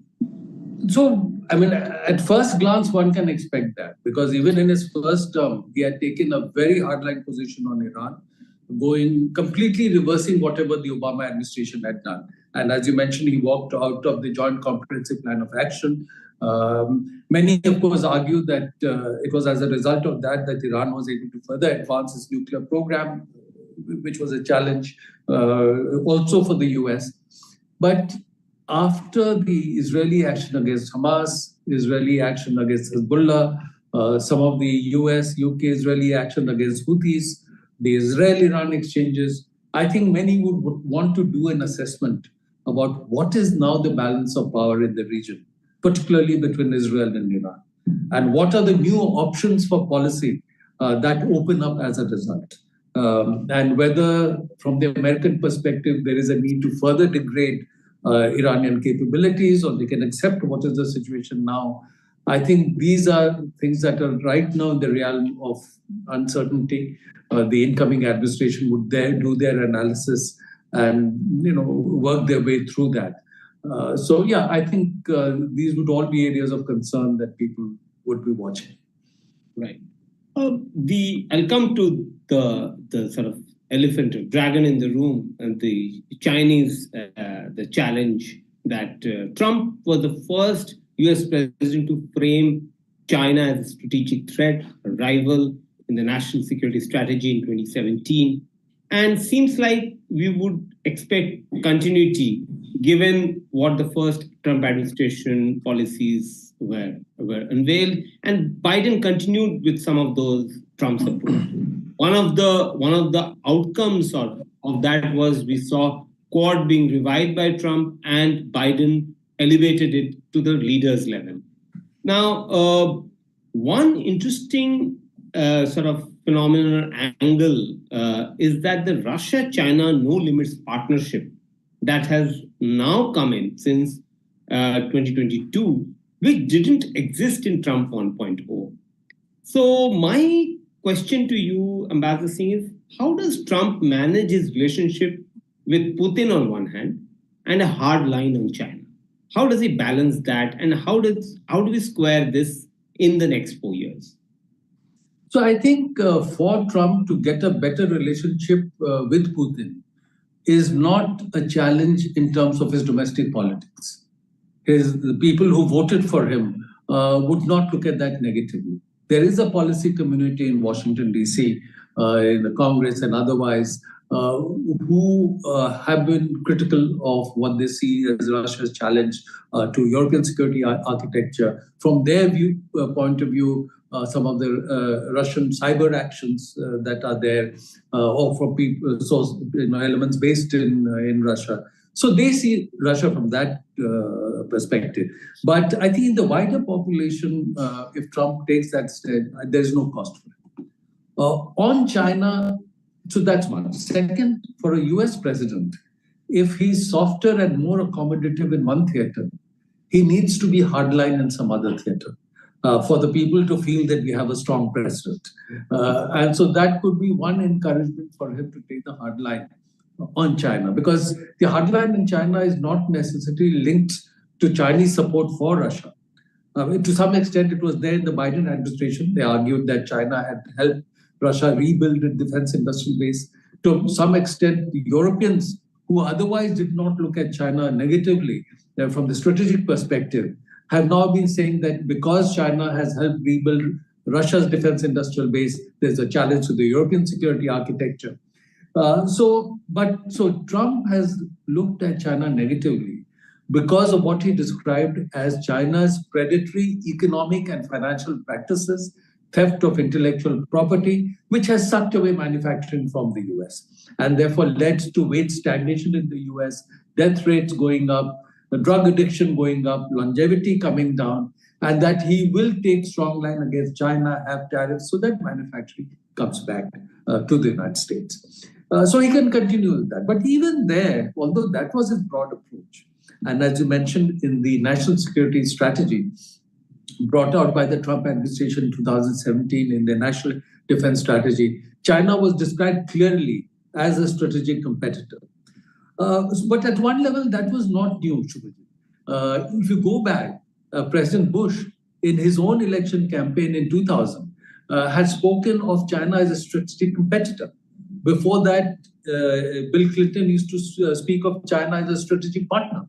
So, I mean, at first glance, one can expect that, because even in his first term, he had taken a very hardline position on Iran, completely reversing whatever the Obama administration had done. And as you mentioned, he walked out of the Joint Comprehensive Plan of Action. Many, of course, argue that it was as a result of that Iran was able to further advance its nuclear program, which was a challenge also for the US. But after the Israeli action against Hamas, Israeli action against Hezbollah, some of the US, UK, Israeli action against Houthis, the Israel-Iran exchanges, I think many would want to do an assessment about what is now the balance of power in the region, particularly between Israel and Iran, and what are the new options for policy that open up as a result. And whether, from the American perspective, there is a need to further degrade Iranian capabilities, or they can accept what is the situation now. I think these are things that are right now in the realm of uncertainty. The incoming administration would do their analysis and work their way through that. So yeah, I think these would all be areas of concern that people would be watching. Right. I'll come to the sort of elephant or dragon in the room, and the Chinese, the challenge that Trump was the first US president to frame China as a strategic threat, a rival in the national security strategy in 2017. And seems like we would expect continuity given what the first Trump administration policies were unveiled, and Biden continued with some of those Trump's approach. One of the outcomes of that was we saw Quad being revived by Trump, and Biden elevated it to the leaders level. Now, one interesting sort of phenomenal angle is that the Russia-China no limits partnership that has now come in since 2022, which didn't exist in Trump 1.0. So my question to you, Ambassador Singh, is how does Trump manage his relationship with Putin on one hand and a hard line on China? How does he balance that, and how do we square this in the next 4 years? So I think for Trump to get a better relationship with Putin is not a challenge in terms of his domestic politics. The people who voted for him would not look at that negatively. There is a policy community in Washington, D.C., in the Congress and otherwise, who have been critical of what they see as Russia's challenge to European security architecture. From their point of view, some of the Russian cyber actions that are there, or for people, elements based in Russia. So they see Russia from that perspective. But I think in the wider population, if Trump takes that step, there's no cost for it. On China, so that's one. Second, for a US president, if he's softer and more accommodative in one theater, he needs to be hardline in some other theater. For the people to feel that we have a strong president. And so that could be one encouragement for him to take the hard line on China, because the hard line in China is not necessarily linked to Chinese support for Russia. To some extent, it was there in the Biden administration. They argued that China had helped Russia rebuild its defense industrial base. To some extent, the Europeans, who otherwise did not look at China negatively from the strategic perspective, have now been saying that because China has helped rebuild Russia's defense industrial base, there's a challenge to the European security architecture. So Trump has looked at China negatively because of what he described as China's predatory economic and financial practices, theft of intellectual property, which has sucked away manufacturing from the US and therefore led to wage stagnation in the US, death rates going up, the drug addiction going up, longevity coming down, and that he will take strong line against China, have tariffs so that manufacturing comes back to the United States. So he can continue with that. But even there, although that was his broad approach, and as you mentioned in the national security strategy brought out by the Trump administration in 2017 in the national defense strategy, China was described clearly as a strategic competitor. But at one level, that was not new, Shubhajit. If you go back, President Bush, in his own election campaign in 2000, had spoken of China as a strategic competitor. Before that, Bill Clinton used to speak of China as a strategic partner.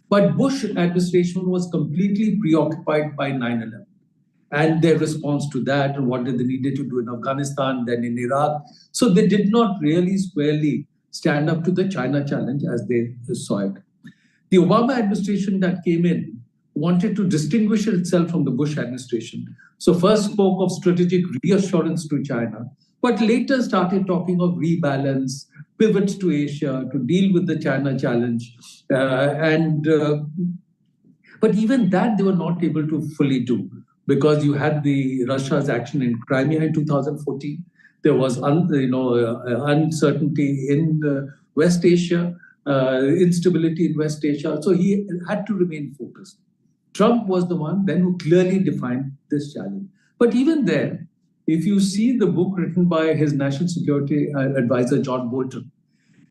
But Bush administration was completely preoccupied by 9/11 and their response to that and what they needed to do in Afghanistan, then in Iraq. So they did not really squarely stand up to the China challenge as they saw it. The Obama administration that came in wanted to distinguish itself from the Bush administration. So first spoke of strategic reassurance to China, but later started talking of rebalance, pivots to Asia to deal with the China challenge. But even that they were not able to fully do because you had the Russia's action in Crimea in 2014. There was uncertainty in West Asia, instability in West Asia. So he had to remain focused. Trump was the one then who clearly defined this challenge. But even there, if you see the book written by his national security advisor, John Bolton,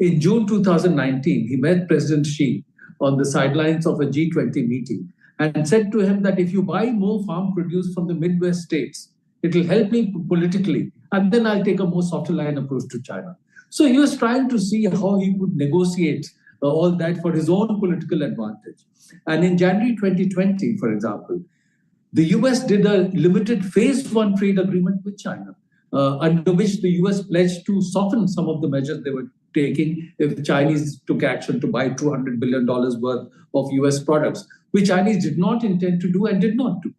in June 2019, he met President Xi on the sidelines of a G20 meeting and said to him that if you buy more farm produce from the Midwest states, It will help me politically. And then I'll take a more softer line approach to China. So he was trying to see how he could negotiate all that for his own political advantage. And in January 2020, for example, the US did a limited phase one trade agreement with China, under which the US pledged to soften some of the measures they were taking if the Chinese took action to buy $200 billion worth of US products, which Chinese did not intend to do and did not do.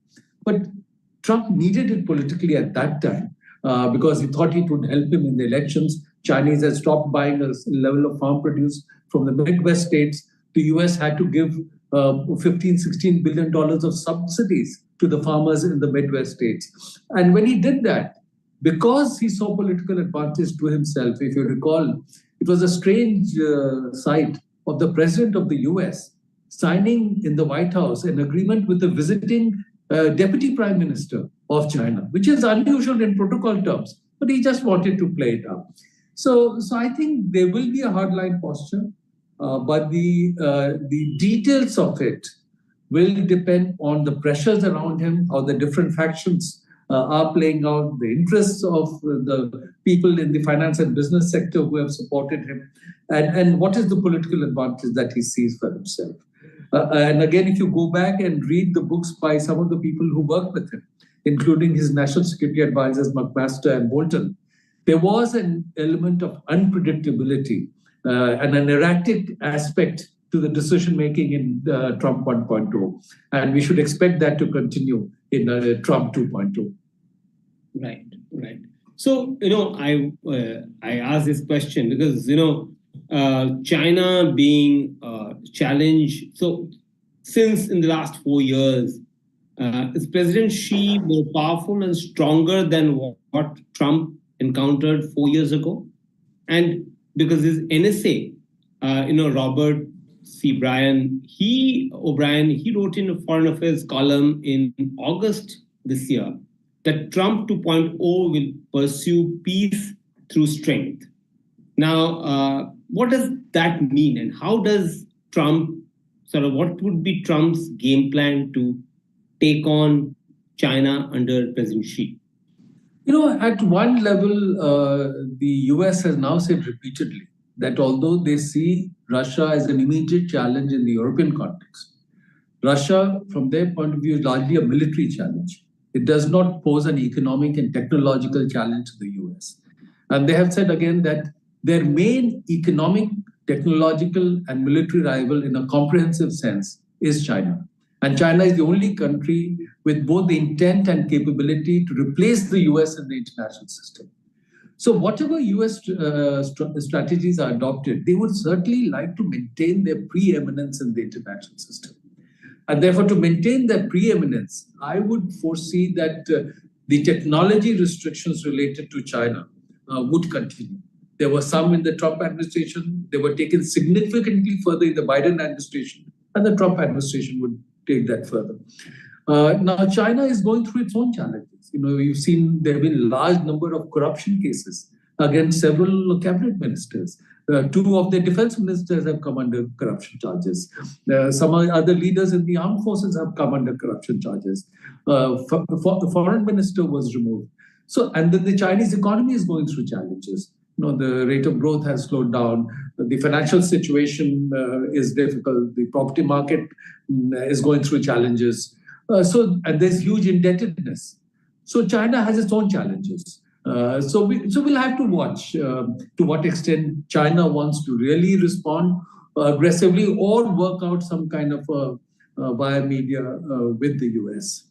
But Trump needed it politically at that time because he thought it would help him in the elections. Chinese had stopped buying a level of farm produce from the Midwest states. The US had to give $15–16 billion of subsidies to the farmers in the Midwest states. And when he did that, because he saw political advantage to himself, if you recall, it was a strange sight of the president of the US signing in the White House an agreement with the visiting deputy prime minister of China, which is unusual in protocol terms, but he just wanted to play it up. So I think there will be a hardline posture, but the details of it will depend on the pressures around him, how the different factions are playing out, the interests of the people in the finance and business sector who have supported him, and what is the political advantage that he sees for himself. And again, if you go back and read the books by some of the people who worked with him, including his national security advisors, McMaster and Bolton, there was an element of unpredictability and an erratic aspect to the decision-making in Trump 1.0. And we should expect that to continue in Trump 2.0. Right, right. So, I asked this question because, China being challenged. So, since in the last 4 years, is President Xi more powerful and stronger than what Trump encountered 4 years ago? And because his NSA, Robert C. O'Brien, he wrote in a Foreign Affairs column in August this year that Trump 2.0 will pursue peace through strength. Now, what does that mean? And how does Trump what would be Trump's game plan to take on China under President Xi? At one level, the US has now said repeatedly that although they see Russia as an immediate challenge in the European context, Russia, from their point of view, is largely a military challenge. It does not pose an economic and technological challenge to the US. And they have said again that their main economic, technological, and military rival in a comprehensive sense is China. And China is the only country with both the intent and capability to replace the US in the international system. So whatever US strategies are adopted, they would certainly like to maintain their preeminence in the international system. And therefore, to maintain their preeminence, I would foresee that the technology restrictions related to China would continue. There were some in the Trump administration. They were taken significantly further in the Biden administration, and the Trump administration would take that further. Now, China is going through its own challenges. You've seen there have been a large number of corruption cases against several cabinet ministers. Two of the defense ministers have come under corruption charges. Some other leaders in the armed forces have come under corruption charges. The foreign minister was removed. So, and then the Chinese economy is going through challenges. The rate of growth has slowed down. The financial situation is difficult. The property market is going through challenges. And there's huge indebtedness. So China has its own challenges. So we'll have to watch to what extent China wants to really respond aggressively or work out some kind of via media with the US.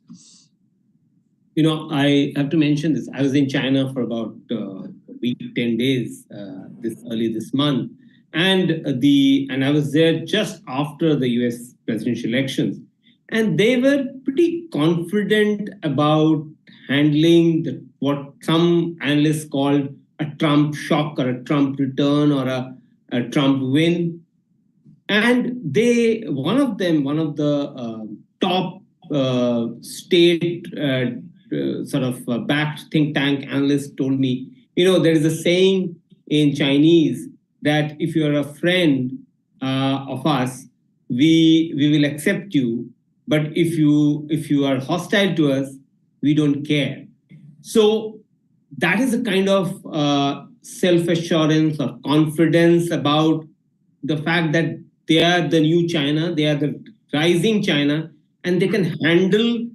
I have to mention this. I was in China for about a week, 10 days early this month. And I was there just after the US presidential elections. And they were pretty confident about handling what some analysts called a Trump shock or a Trump return or a Trump win. And one of the top state backed think tank analysts told me, there is a saying in Chinese that if you're a friend of us, we will accept you. But if you are hostile to us, we don't care. So that is a kind of self-assurance or confidence about the fact that they are the new China, they are the rising China, and they can handle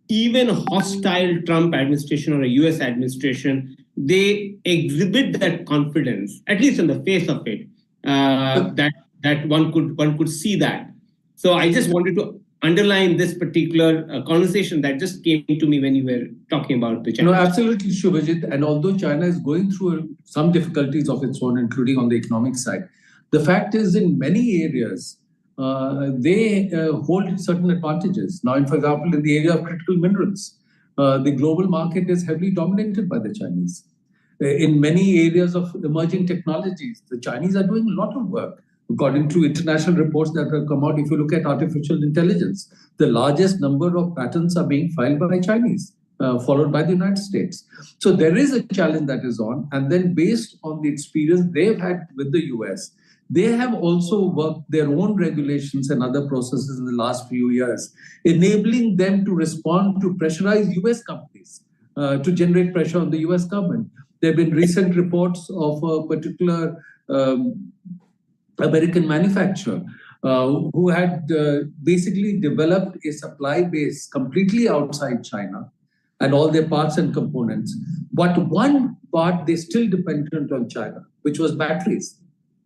even a hostile Trump administration or a US administration. They exhibit that confidence, at least on the face of it, that one could see that. So I just wanted to underline this particular conversation that just came to me when you were talking about the China. No, absolutely, Shubhajit. And although China is going through some difficulties of its own, including on the economic side, the fact is in many areas, they hold certain advantages. Now, for example, in the area of critical minerals, the global market is heavily dominated by the Chinese. In many areas of emerging technologies, the Chinese are doing a lot of work. According to international reports that have come out, if you look at artificial intelligence, the largest number of patents are being filed by Chinese, followed by the United States. So there is a challenge that is on. And then based on the experience they've had with the US, they have also worked their own regulations and other processes in the last few years, enabling them to respond to pressurized US companies, to generate pressure on the US government. There have been recent reports of a particular American manufacturer who had basically developed a supply base completely outside China and all their parts and components. But one part they still dependent on China, which was batteries.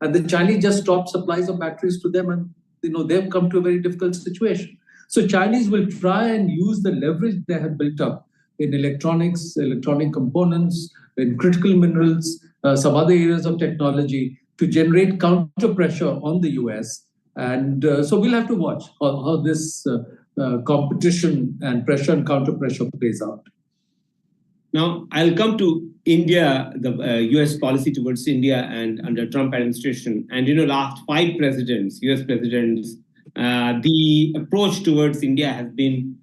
And the Chinese just stopped supplies of batteries to them, and they've come to a very difficult situation. So Chinese will try and use the leverage they have built up in electronics, electronic components, in critical minerals, some other areas of technology to generate counter pressure on the US. And so we'll have to watch how this competition and pressure and counter pressure plays out. Now, I'll come to India, the US policy towards India and under Trump administration. And, last 5 presidents, US presidents, the approach towards India has been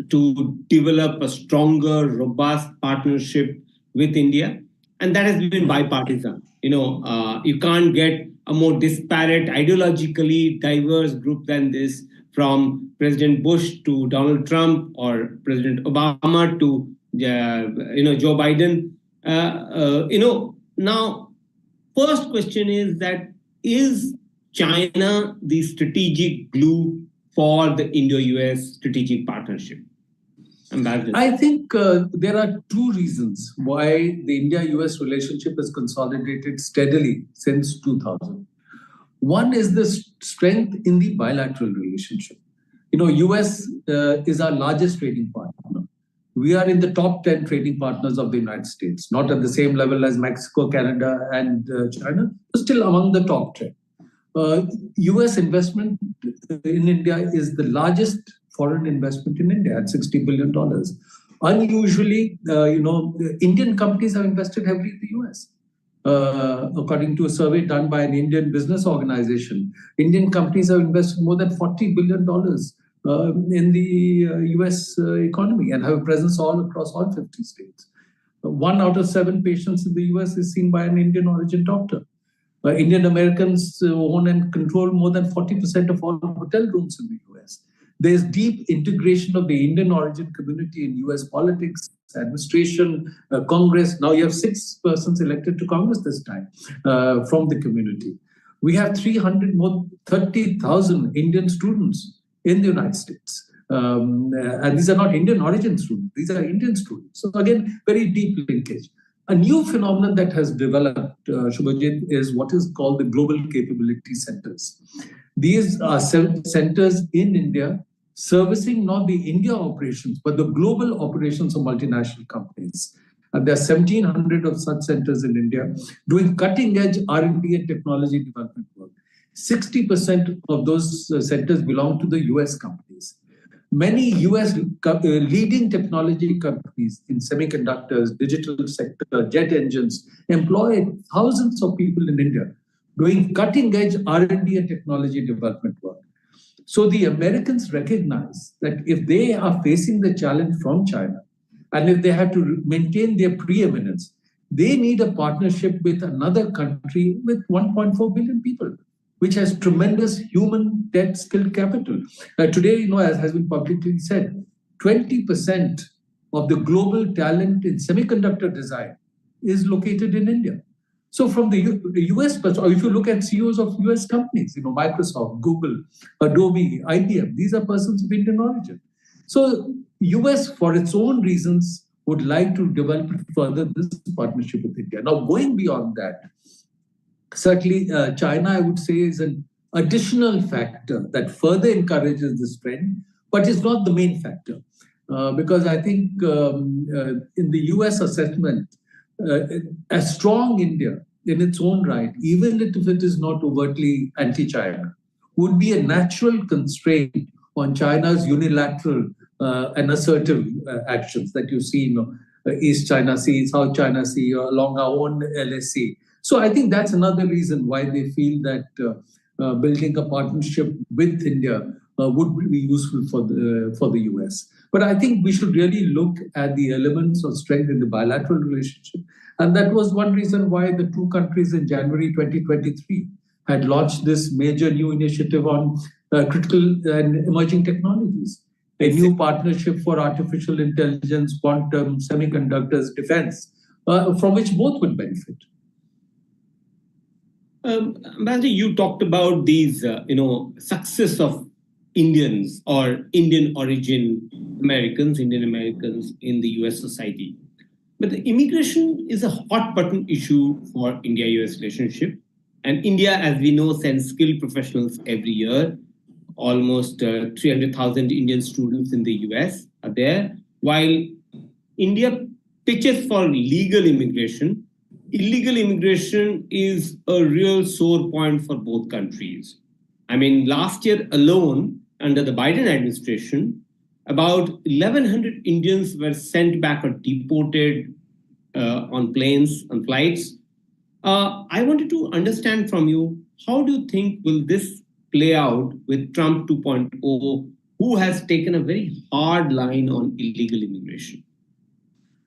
to develop a stronger, robust partnership with India. And that has been bipartisan. You can't get a more disparate, ideologically diverse group than this, from President Bush to Donald Trump or President Obama to Joe Biden. Now, first question is China the strategic glue for the Indo-US strategic partnership? I think there are 2 reasons why the India-US relationship has consolidated steadily since 2000. One is the strength in the bilateral relationship. US is our largest trading partner. We are in the top 10 trading partners of the United States, not at the same level as Mexico, Canada, and China, but still among the top 10. US investment in India is the largest foreign investment in India at $60 billion. Unusually, Indian companies have invested heavily in the US. According to a survey done by an Indian business organization, Indian companies have invested more than $40 billion in the US economy and have a presence all across all 50 states. 1 out of 7 patients in the US is seen by an Indian origin doctor. Indian Americans own and control more than 40% of all hotel rooms in the US. There's deep integration of the Indian origin community in US politics, administration, Congress. Now you have 6 persons elected to Congress this time from the community. We have 330,000 Indian students in the United States. And these are not Indian origin students, these are Indian students. So again, very deep linkage. A new phenomenon that has developed, Shubhajit, is what is called the Global Capability Centers. These are centers in India servicing not the India operations, but the global operations of multinational companies. And there are 1,700 of such centers in India doing cutting-edge R&D and technology development work. 60% of those centers belong to the US companies. Many US leading technology companies in semiconductors, digital sector, jet engines, employ thousands of people in India doing cutting-edge R&D and technology development work. So the Americans recognize that if they are facing the challenge from China, and if they have to maintain their preeminence, they need a partnership with another country with 1.4 billion people, which has tremendous human debt skilled capital. Today, as has been publicly said, 20% of the global talent in semiconductor design is located in India. So from the US perspective, or if you look at CEOs of US companies, Microsoft, Google, Adobe, IBM, these are persons of Indian origin. So US, for its own reasons, would like to develop further this partnership with India. Now, going beyond that, certainly China, I would say, is an additional factor that further encourages this trend, but is not the main factor. Because I think in the US assessment, a strong India in its own right, even if it is not overtly anti-China, would be a natural constraint on China's unilateral and assertive actions that you see in East China Sea, South China Sea, along our own LSC. So I think that's another reason why they feel that building a partnership with India would be useful for the US. But I think we should really look at the elements of strength in the bilateral relationship. And that was one reason why the two countries in January 2023 had launched this major new initiative on critical and emerging technologies, a new partnership for artificial intelligence, quantum, semiconductors, defense, from which both would benefit. Ambassador, you talked about these, success of Indians or Indian origin Indian Americans in the US society. But the immigration is a hot button issue for India-US relationship. And India, as we know, sends skilled professionals every year. Almost 300,000 Indian students in the US are there, while India pitches for legal immigration. Illegal immigration is a real sore point for both countries. I mean, last year alone, under the Biden administration, about 1,100 Indians were sent back or deported on planes, on flights. I wanted to understand from you, how do you think will this play out with Trump 2.0, who has taken a very hard line on illegal immigration?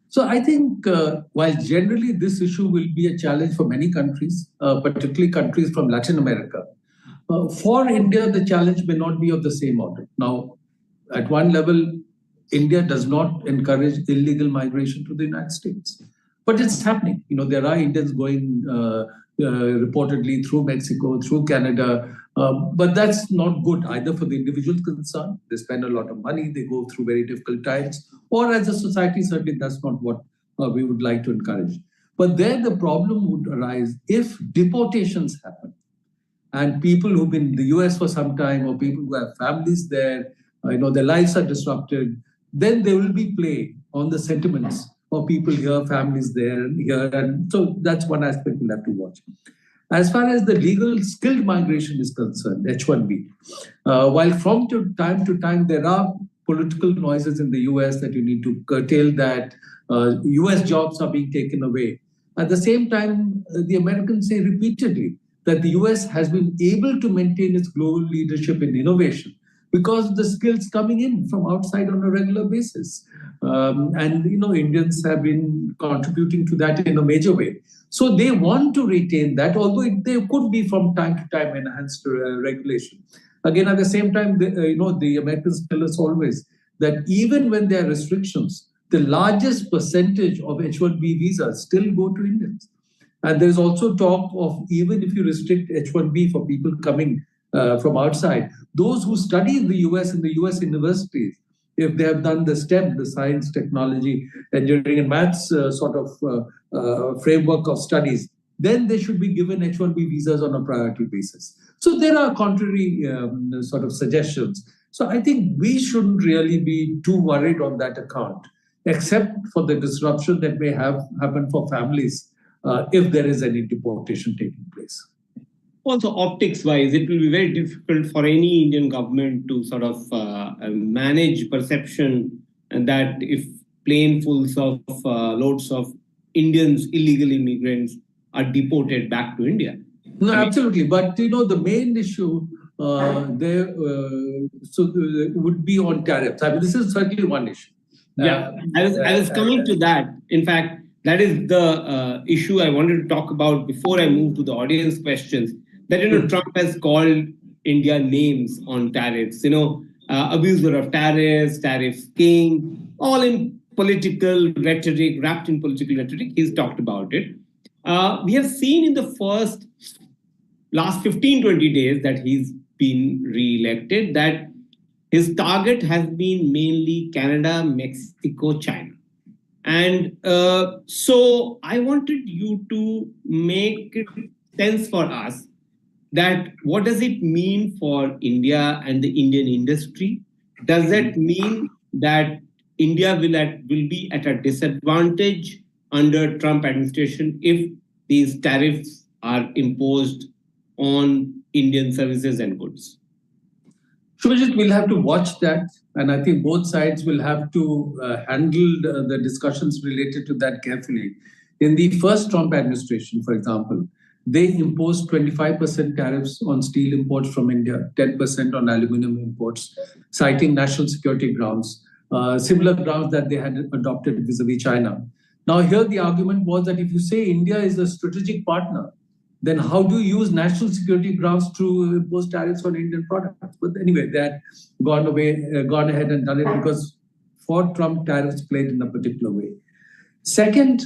So I think while generally this issue will be a challenge for many countries, particularly countries from Latin America, for India, the challenge may not be of the same order. Now, at one level, India does not encourage illegal migration to the United States. But it's happening. There are Indians going reportedly through Mexico, through Canada. But that's not good either for the individuals concerned. They spend a lot of money. They go through very difficult times. Or as a society, certainly that's not what we would like to encourage. But there the problem would arise if deportations happen. And people who've been in the US for some time, or people who have families there, their lives are disrupted, then there will be play on the sentiments of people here, families there, here. And so that's one aspect we'll have to watch. As far as the legal skilled migration is concerned, H-1B, while from time to time there are political noises in the US that you need to curtail that, US jobs are being taken away. At the same time, the Americans say repeatedly that the US has been able to maintain its global leadership in innovation because of the skills coming in from outside on a regular basis. And Indians have been contributing to that in a major way. So they want to retain that, although there could be from time to time enhanced regulation. Again, at the same time, the Americans tell us always that even when there are restrictions, the largest percentage of H-1B visas still go to Indians. And there's also talk of, even if you restrict H-1B for people coming from outside, those who study in the US in the US universities, if they have done the STEM, the science, technology, engineering, and maths framework of studies, then they should be given H-1B visas on a priority basis. So there are contrary sort of suggestions. So I think we shouldn't really be too worried on that account, except for the disruption that may have happened for families if there is any deportation taking place. Also, optics-wise, it will be very difficult for any Indian government to sort of manage perception, and that if planefuls of loads of Indians, illegal immigrants, are deported back to India. No, absolutely. But the main issue there would be on tariffs. I mean, this is certainly one issue. Yeah, I was coming to that. In fact, that is the issue I wanted to talk about before I move to the audience questions. That Trump has called India names on tariffs. Abuser of tariffs, tariff king, all in political rhetoric, wrapped in political rhetoric. He's talked about it. We have seen in the last 15, 20 days that he's been re-elected, that his target has been mainly Canada, Mexico, China. And so I wanted you to make it sense for us that what does it mean for India and the Indian industry? Does that mean that India will be at a disadvantage under Trump administration if these tariffs are imposed on Indian services and goods? Shubhajit, we'll have to watch that. And I think both sides will have to handle the discussions related to that carefully. In the first Trump administration, for example, they imposed 25% tariffs on steel imports from India, 10% on aluminum imports, citing national security grounds, similar grounds that they had adopted vis-a-vis China. Now, here the argument was that if you say India is a strategic partner, then how do you use national security grounds to impose tariffs on Indian products? But anyway, they had gone ahead and done it because for Trump, tariffs played in a particular way. Second,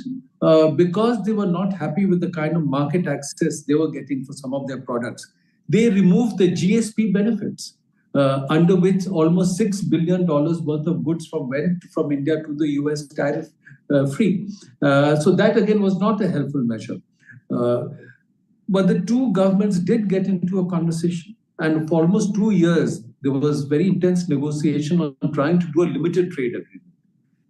because they were not happy with the kind of market access they were getting for some of their products, they removed the GSP benefits, under which almost $6 billion worth of goods went from India to the US tariff free. So that again was not a helpful measure. But the two governments did get into a conversation. And for almost 2 years, there was very intense negotiation on trying to do a limited trade agreement.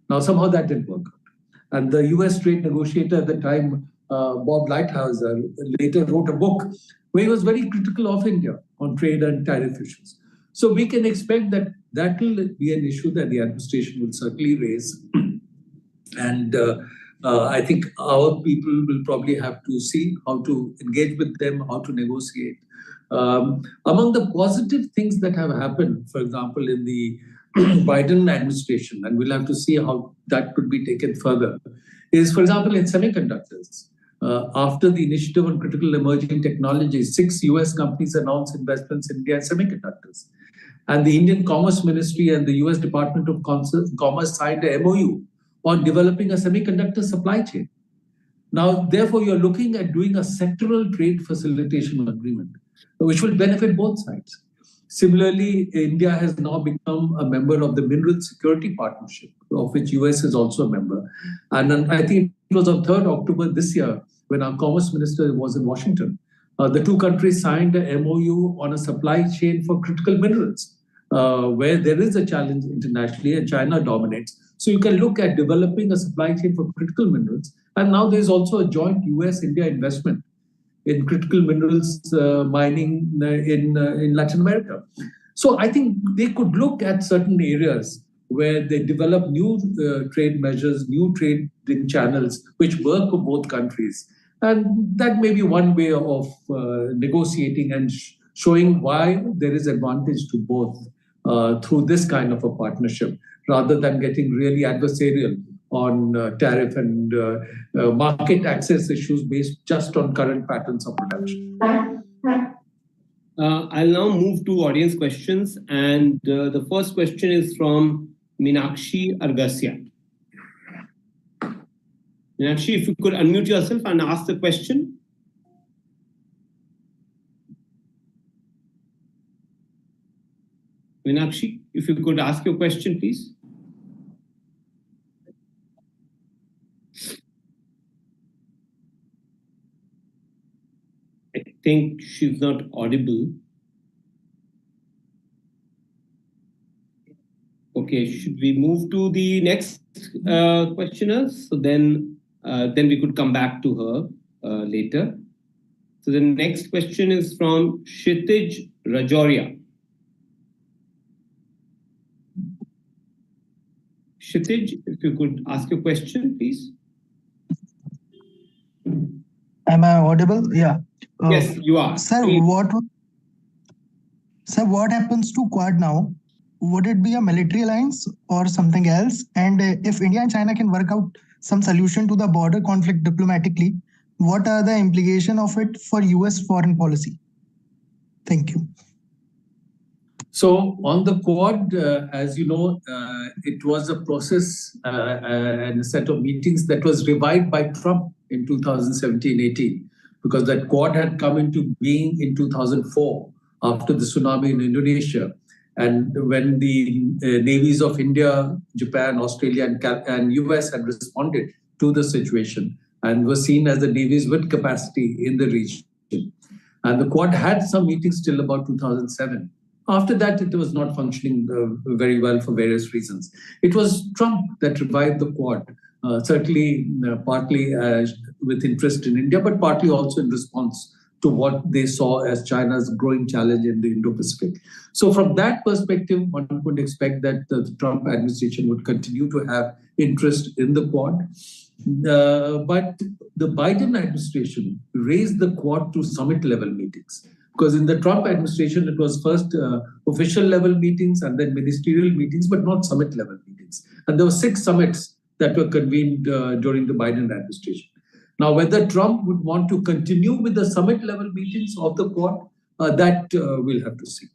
Now, somehow that didn't work out. And the US trade negotiator at the time, Bob Lighthizer, later wrote a book where he was very critical of India on trade and tariff issues. So we can expect that that will be an issue that the administration will certainly raise. And I think our people will probably have to see how to engage with them, how to negotiate. Among the positive things that have happened, for example, in the Biden administration, and we'll have to see how that could be taken further, is, for example, in semiconductors. After the initiative on critical emerging technologies, 6 US companies announced investments in India semiconductors. And the Indian Commerce Ministry and the US Department of Commerce signed a MOU on developing a semiconductor supply chain. Now, therefore, you're looking at doing a sectoral trade facilitation agreement, which will benefit both sides. Similarly, India has now become a member of the Mineral Security Partnership, of which US is also a member. And I think it was on 3rd October this year, when our Commerce Minister was in Washington, the two countries signed a MOU on a supply chain for critical minerals, where there is a challenge internationally and China dominates. So you can look at developing a supply chain for critical minerals. And now there's also a joint US-India investment in critical minerals mining in Latin America. So I think they could look at certain areas where they develop new trade measures, new trading channels, which work for both countries. And that may be one way of negotiating and showing why there is advantage to both through this kind of a partnership, rather than getting really adversarial on tariff and market access issues based just on current patterns of production. I'll now move to audience questions. And the first question is from Meenakshi Argasya. Meenakshi, if you could unmute yourself and ask the question. Meenakshi, if you could ask your question, please. I think she's not audible. Okay, should we move to the next questioner? So then we could come back to her later. So the next question is from Kshitij Rajoria. Kshitij, if you could ask your question, please. Am I audible? Yeah. Yes, you are. Sir, what happens to Quad now? Would it be a military alliance or something else? And if India and China can work out some solution to the border conflict diplomatically, what are the implications of it for US foreign policy? Thank you. So on the Quad, as you know, it was a process and a set of meetings that was revived by Trump in 2017-18, because that Quad had come into being in 2004 after the tsunami in Indonesia. And when the navies of India, Japan, Australia, and US had responded to the situation and were seen as the navies with capacity in the region. And the Quad had some meetings till about 2007. After that, it was not functioning very well for various reasons. It was Trump that revived the Quad, certainly partly with interest in India, but partly also in response to what they saw as China's growing challenge in the Indo-Pacific. So from that perspective, one could expect that the Trump administration would continue to have interest in the Quad. But the Biden administration raised the Quad to summit level meetings. Because in the Trump administration, it was first official level meetings and then ministerial meetings, but not summit level meetings. And there were 6 summits that were convened during the Biden administration. Now, whether Trump would want to continue with the summit level meetings of the Quad, that we'll have to see.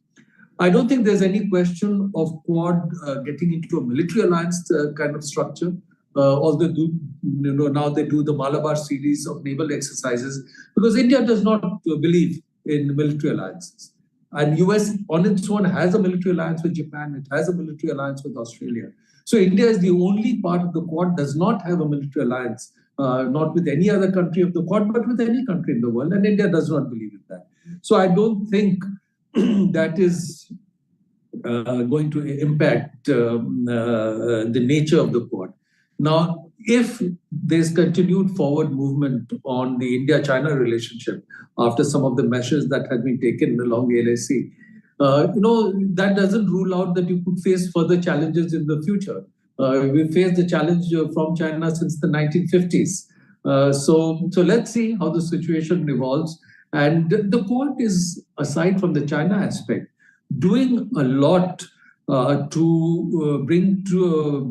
I don't think there's any question of Quad getting into a military alliance kind of structure. Although now they do the Malabar series of naval exercises, because India does not believe in military alliances. And US on its own has a military alliance with Japan, it has a military alliance with Australia. So India is the only part of the Quad does not have a military alliance, not with any other country of the Quad, but with any country in the world. And India does not believe in that. So I don't think that is going to impact the nature of the Quad. Now, if there's continued forward movement on the India-China relationship after some of the measures that have been taken along the LAC, that doesn't rule out that you could face further challenges in the future. We faced the challenge from China since the 1950s. So let's see how the situation evolves. And the Quad is, aside from the China aspect, doing a lot to bring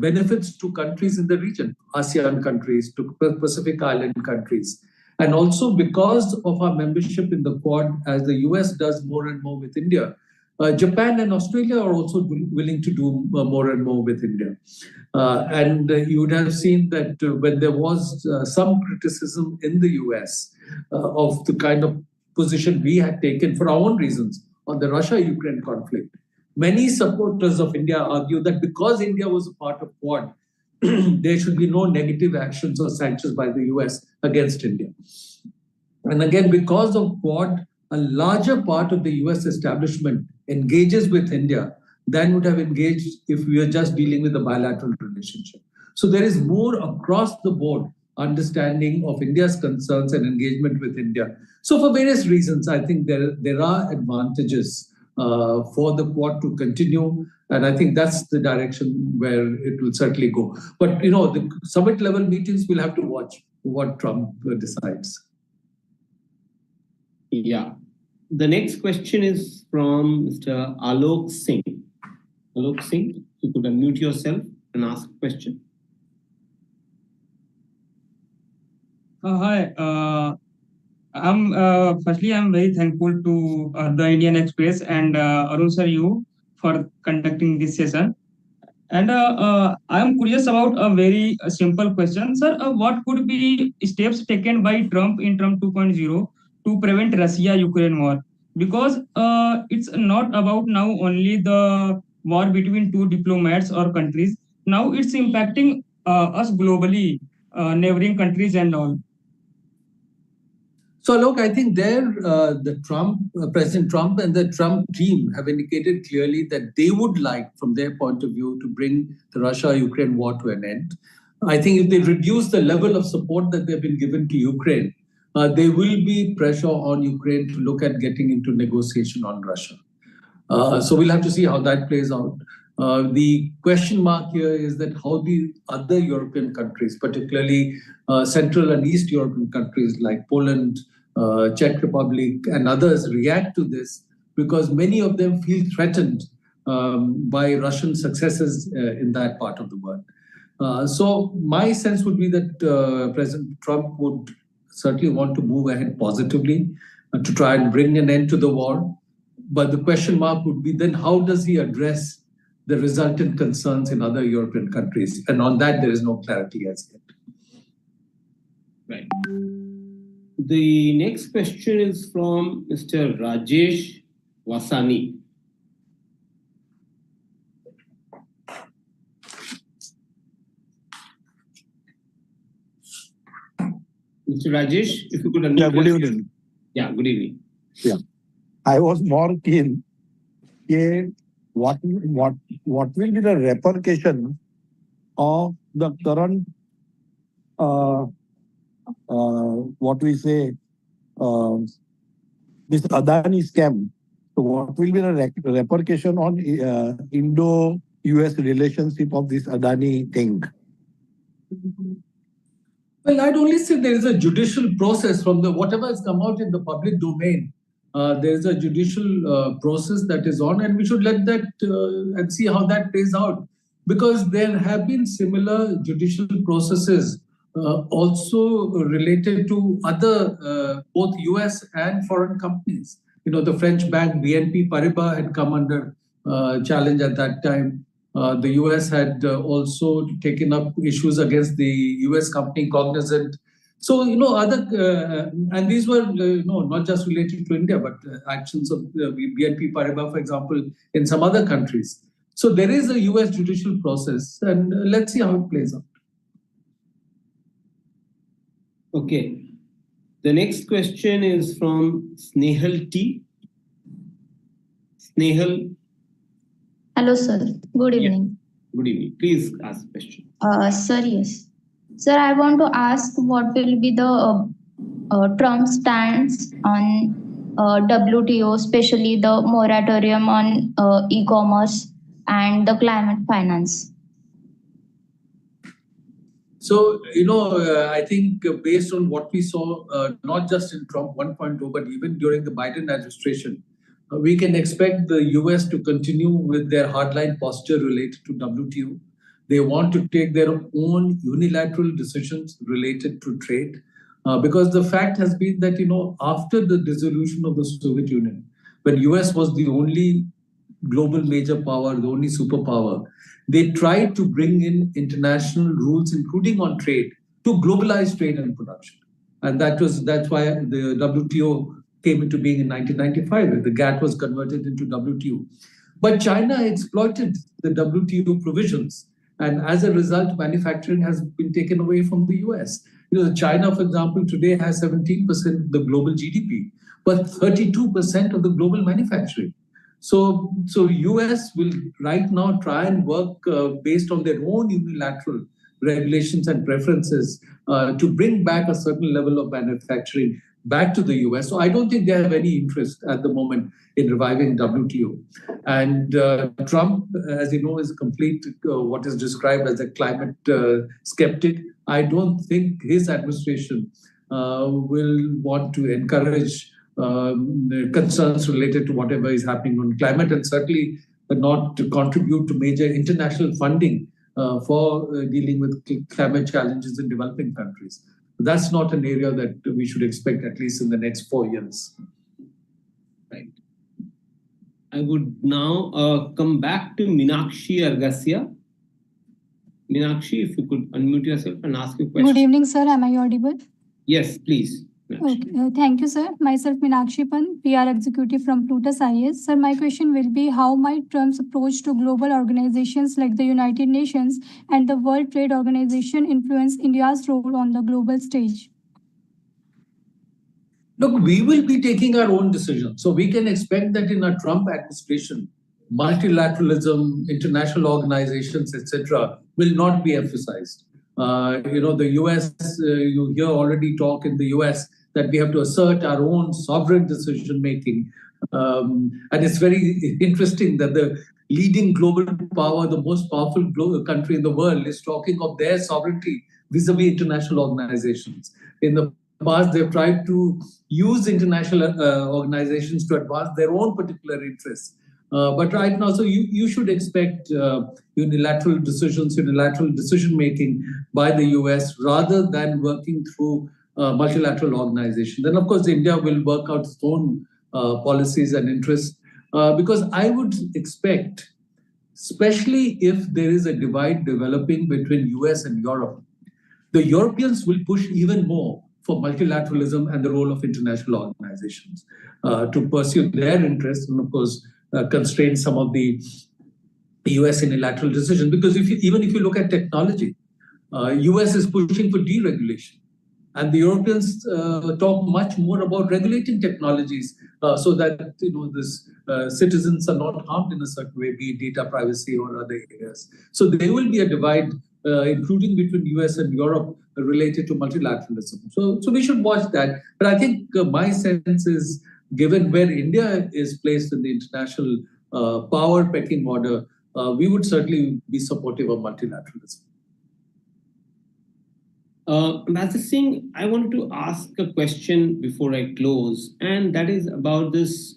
benefits to countries in the region, ASEAN countries, to Pacific Island countries. And also because of our membership in the Quad, as the US does more and more with India, Japan and Australia are also willing to do more and more with India. And you would have seen that when there was some criticism in the US of the kind of position we had taken for our own reasons on the Russia-Ukraine conflict, many supporters of India argue that because India was a part of Quad, there should be no negative actions or sanctions by the US against India. And again, because of Quad, a larger part of the US establishment engages with India than would have engaged if we were just dealing with a bilateral relationship. So there is more across the board understanding of India's concerns and engagement with India. So for various reasons, I think there are advantages for the Quad to continue. And I think that's the direction where it will certainly go. But, the summit level meetings, we'll have to watch what Trump decides. Yeah. The next question is from Mr. Alok Singh. Alok Singh, you could unmute yourself and ask a question. Hi. Firstly, I'm very thankful to the Indian Express and Arun sir, you for conducting this session. And I'm curious about a very simple question, sir. What could be steps taken by Trump in Trump 2.0 to prevent Russia-Ukraine war? Because it's not about now only the war between two diplomats or countries. Now it's impacting us globally, neighboring countries and all. So look, I think President Trump and the Trump team have indicated clearly that they would like, from their point of view, to bring the Russia-Ukraine war to an end. I think if they reduce the level of support that they've been given to Ukraine, there will be pressure on Ukraine to look at getting into negotiation on Russia. So we'll have to see how that plays out. The question mark here is that how the other European countries, particularly Central and East European countries like Poland, Czech Republic, and others react to this, because many of them feel threatened by Russian successes in that part of the world. So my sense would be that President Trump would certainly want to move ahead positively to try and bring an end to the war. But the question mark would be then how does he address the resultant concerns in other European countries? And on that, there is no clarity as yet. Right. The next question is from Mr. Rajesh Vasani. Mr. Rajesh, if you could unmute. Yeah, good evening. Yeah, good evening. Yeah. I was more keen. What will be the repercussion of the current what we say this Adani scam? So what will be the repercussion on Indo-US relationship of this Adani thing? Well, I'd only say there is a judicial process from the whatever has come out in the public domain. There is a judicial process that is on, and we should let that and see how that plays out. Because there have been similar judicial processes also related to other both US and foreign companies. You know, the French bank BNP Paribas had come under challenge at that time. The US had also taken up issues against the US company Cognizant. So, you know, other, and these were, not just related to India, but actions of BNP Paribas, for example, in some other countries. So there is a US judicial process, and let's see how it plays out. Okay. The next question is from Snehal T. Snehal. Hello, sir. Good evening. Yeah. Good evening. Please ask the question. Sir, yes. Sir, I want to ask what will be the Trump stance on WTO, especially the moratorium on e-commerce and the climate finance? So, I think based on what we saw, not just in Trump 1.0, but even during the Biden administration, we can expect the US to continue with their hardline posture related to WTO. They want to take their own unilateral decisions related to trade. Because the fact has been that, after the dissolution of the Soviet Union, when US was the only global major power, the only superpower, they tried to bring in international rules, including on trade, to globalize trade and production. And that's why the WTO came into being in 1995. The GATT was converted into WTO. But China exploited the WTO provisions. And as a result, manufacturing has been taken away from the US. China, for example, today has 17% of the global GDP, but 32% of the global manufacturing. So US will right now try and work based on their own unilateral regulations and preferences to bring back a certain level of manufacturing back to the US. So I don't think they have any interest at the moment in reviving WTO. And Trump, as you know, is complete what is described as a climate skeptic. I don't think his administration will want to encourage concerns related to whatever is happening on climate, and certainly not to contribute to major international funding for dealing with climate challenges in developing countries. That's not an area that we should expect, at least in the next 4 years. Right. I would now come back to Meenakshi Argasia. Meenakshi, if you could unmute yourself and ask a question. Good evening, sir. Am I audible? Yes, please. Okay. Thank you, sir. Myself, Meenakshi Pan, PR executive from Plutus IAS. Sir, my question will be, how might Trump's approach to global organizations like the United Nations and the World Trade Organization influence India's role on the global stage? Look, we will be taking our own decisions. So we can expect that in a Trump administration, multilateralism, international organizations, etc., will not be emphasized. The US, you hear already talk in the US that we have to assert our own sovereign decision making. And it's very interesting that the leading global power, the most powerful global country in the world, is talking of their sovereignty vis-a-vis international organizations. In the past, they've tried to use international organizations to advance their own particular interests. But right now, so you should expect unilateral decisions, unilateral decision-making by the US rather than working through multilateral organizations. Then, of course, India will work out its own policies and interests. because I would expect, especially if there is a divide developing between US and Europe, the Europeans will push even more for multilateralism and the role of international organizations to pursue their interests and, of course, constrain some of the US unilateral decisions. Because even if you look at technology, US is pushing for deregulation. And the Europeans talk much more about regulating technologies so that this citizens are not harmed in a certain way, be it data privacy or other areas. So there will be a divide, including between US and Europe, related to multilateralism. So we should watch that. But I think my sense is, given where India is placed in the international power pecking order, we would certainly be supportive of multilateralism. Master Singh, I wanted to ask a question before I close, and that is about this,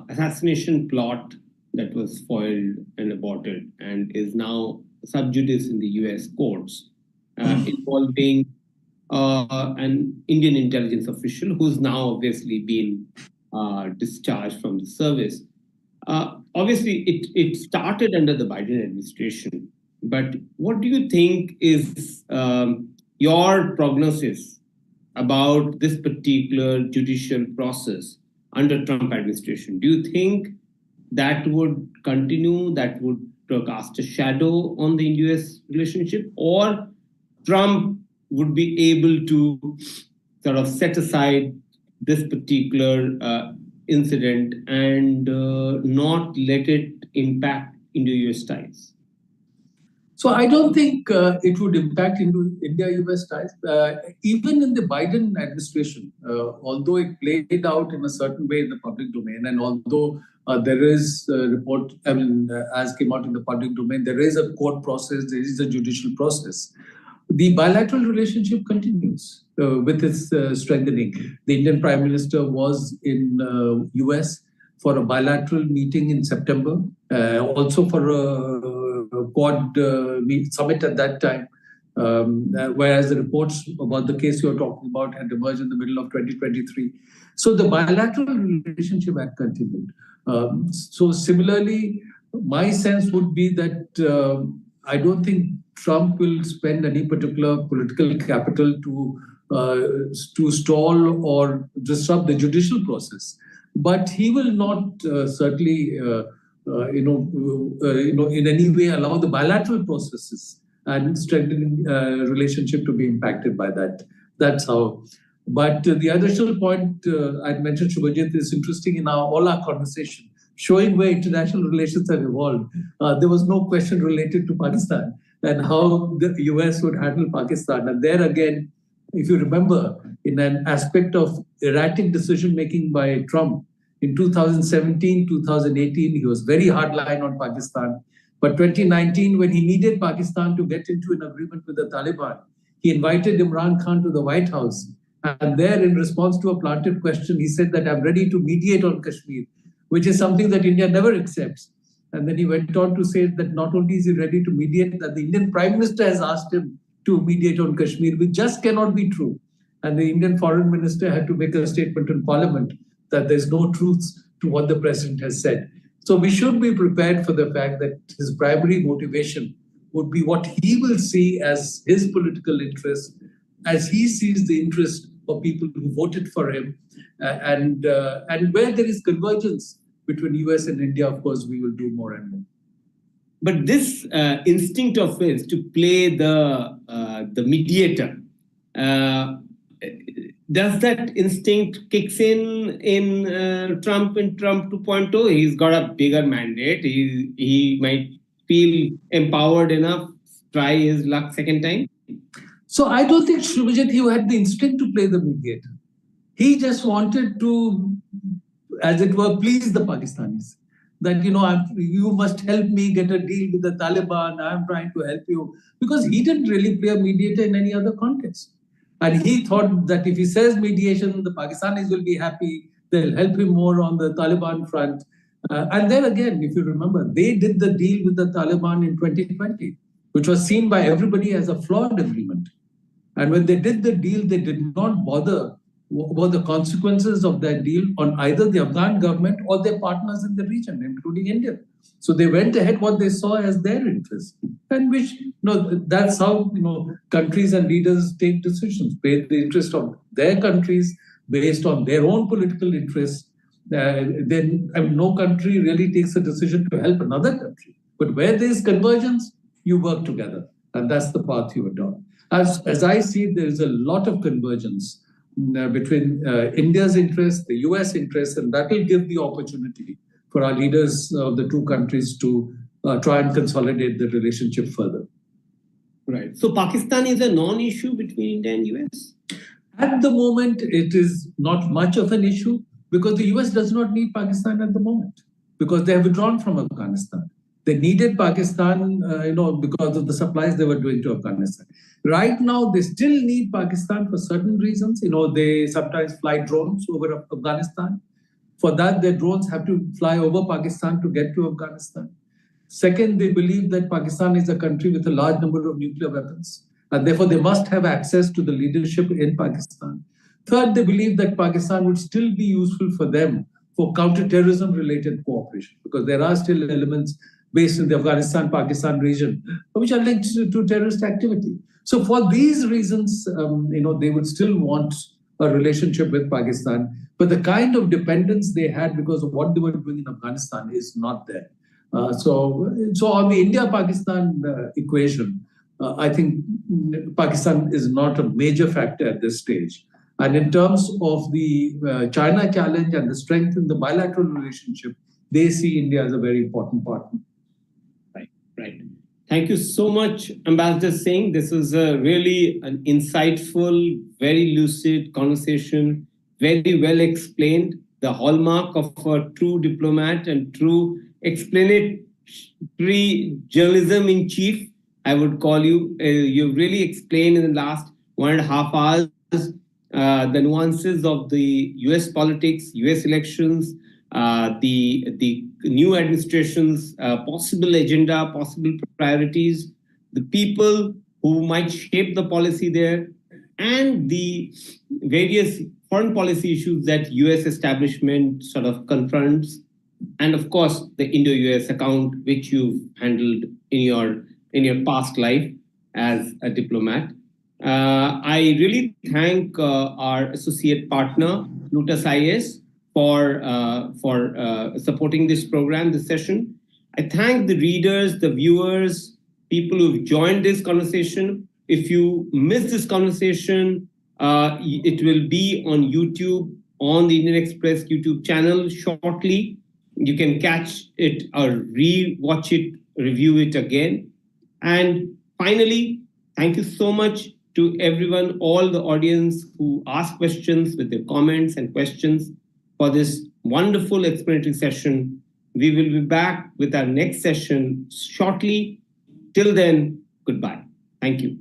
assassination plot that was foiled and aborted and is now sub judice in the US courts, involving an Indian intelligence official who's now obviously been discharged from the service. Obviously, it started under the Biden administration, but what do you think is your prognosis about this particular judicial process under Trump administration? Do you think that would continue, that would cast a shadow on the US relationship, or Trump would be able to sort of set aside this particular incident and not let it impact Indo-US ties? So I don't think it would impact India-US ties. Even in the Biden administration, although it played out in a certain way in the public domain, and although there is a report, as came out in the public domain, there is a court process, there is a judicial process. The bilateral relationship continues with its strengthening. The Indian Prime Minister was in US for a bilateral meeting in September, also for a Quad summit at that time, whereas the reports about the case you're talking about had emerged in the middle of 2023. So the bilateral relationship had continued. So similarly, my sense would be that I don't think Trump will spend any particular political capital to stall or disrupt the judicial process, but he will not certainly in any way allow the bilateral processes and strengthening relationship to be impacted by that. That's how. But the additional point I mentioned, Shubhajit, is interesting in all our conversation, showing where international relations have evolved. There was no question related to Pakistan and how the US would handle Pakistan. And there again, if you remember, in an aspect of erratic decision-making by Trump, in 2017, 2018, he was very hardline on Pakistan. But 2019, when he needed Pakistan to get into an agreement with the Taliban, he invited Imran Khan to the White House. And there, in response to a planted question, he said that I'm ready to mediate on Kashmir, which is something that India never accepts. And then he went on to say that not only is he ready to mediate, that the Indian Prime Minister has asked him to mediate on Kashmir, which just cannot be true. And the Indian Foreign Minister had to make a statement in Parliament that there's no truth to what the President has said. So we should be prepared for the fact that his primary motivation would be what he will see as his political interest, as he sees the interest of people who voted for him. And where there is convergence between US and India, of course, we will do more and more. But this instinct of his to play the mediator, does that instinct kicks in Trump 2.0? He's got a bigger mandate. He might feel empowered enough, try his luck second time. So I don't think Shubhajit, he had the instinct to play the mediator. He just wanted to, as it were, please the Pakistanis. That, you must help me get a deal with the Taliban. I'm trying to help you. Because he didn't really play a mediator in any other context. And he thought that if he says mediation, the Pakistanis will be happy. They'll help him more on the Taliban front. And then again, if you remember, they did the deal with the Taliban in 2020, which was seen by everybody as a flawed agreement. And when they did the deal, they did not bother were the consequences of that deal on either the Afghan government or their partners in the region, including India. So they went ahead what they saw as their interest, and which, that's how, countries and leaders take decisions based the interest of their countries, based on their own political interests. Then no country really takes a decision to help another country. But where there is convergence, you work together, and that's the path you adopt. As I see, there is a lot of convergence between India's interests, the US interests, and that will give the opportunity for our leaders of the two countries to try and consolidate the relationship further. Right. So Pakistan is a non-issue between India and US? At the moment, it is not much of an issue because the US does not need Pakistan at the moment because they have withdrawn from Afghanistan. They needed Pakistan, because of the supplies they were doing to Afghanistan. Right now, they still need Pakistan for certain reasons. They sometimes fly drones over Afghanistan. For that, their drones have to fly over Pakistan to get to Afghanistan. Second, they believe that Pakistan is a country with a large number of nuclear weapons, and therefore they must have access to the leadership in Pakistan. Third, they believe that Pakistan would still be useful for them for counterterrorism-related cooperation, because there are still elements based in the Afghanistan-Pakistan region, which are linked to terrorist activity. So for these reasons, they would still want a relationship with Pakistan, but the kind of dependence they had because of what they were doing in Afghanistan is not there. So on the India-Pakistan equation, I think Pakistan is not a major factor at this stage. And in terms of the China challenge and the strength in the bilateral relationship, they see India as a very important partner. Right. Thank you so much, Ambassador Singh. This was really an insightful, very lucid conversation, very well explained, the hallmark of a true diplomat and true explanatory journalism in chief, I would call you. You've really explained in the last 1.5 hours the nuances of the US politics, US elections, the new administration's possible agenda, possible priorities, the people who might shape the policy there, and the various foreign policy issues that US establishment sort of confronts, and of course the Indo-US account, which you've handled in your past life as a diplomat. I really thank our associate partner, Plutus IAS, for supporting this program, this session. I thank the readers, the viewers, people who've joined this conversation. If you missed this conversation, it will be on YouTube, on the Indian Express YouTube channel shortly. You can catch it or re-watch it, review it again. And finally, thank you so much to everyone, all the audience who asked questions with their comments and questions for this wonderful explanatory session. We will be back with our next session shortly. Till then, goodbye. Thank you.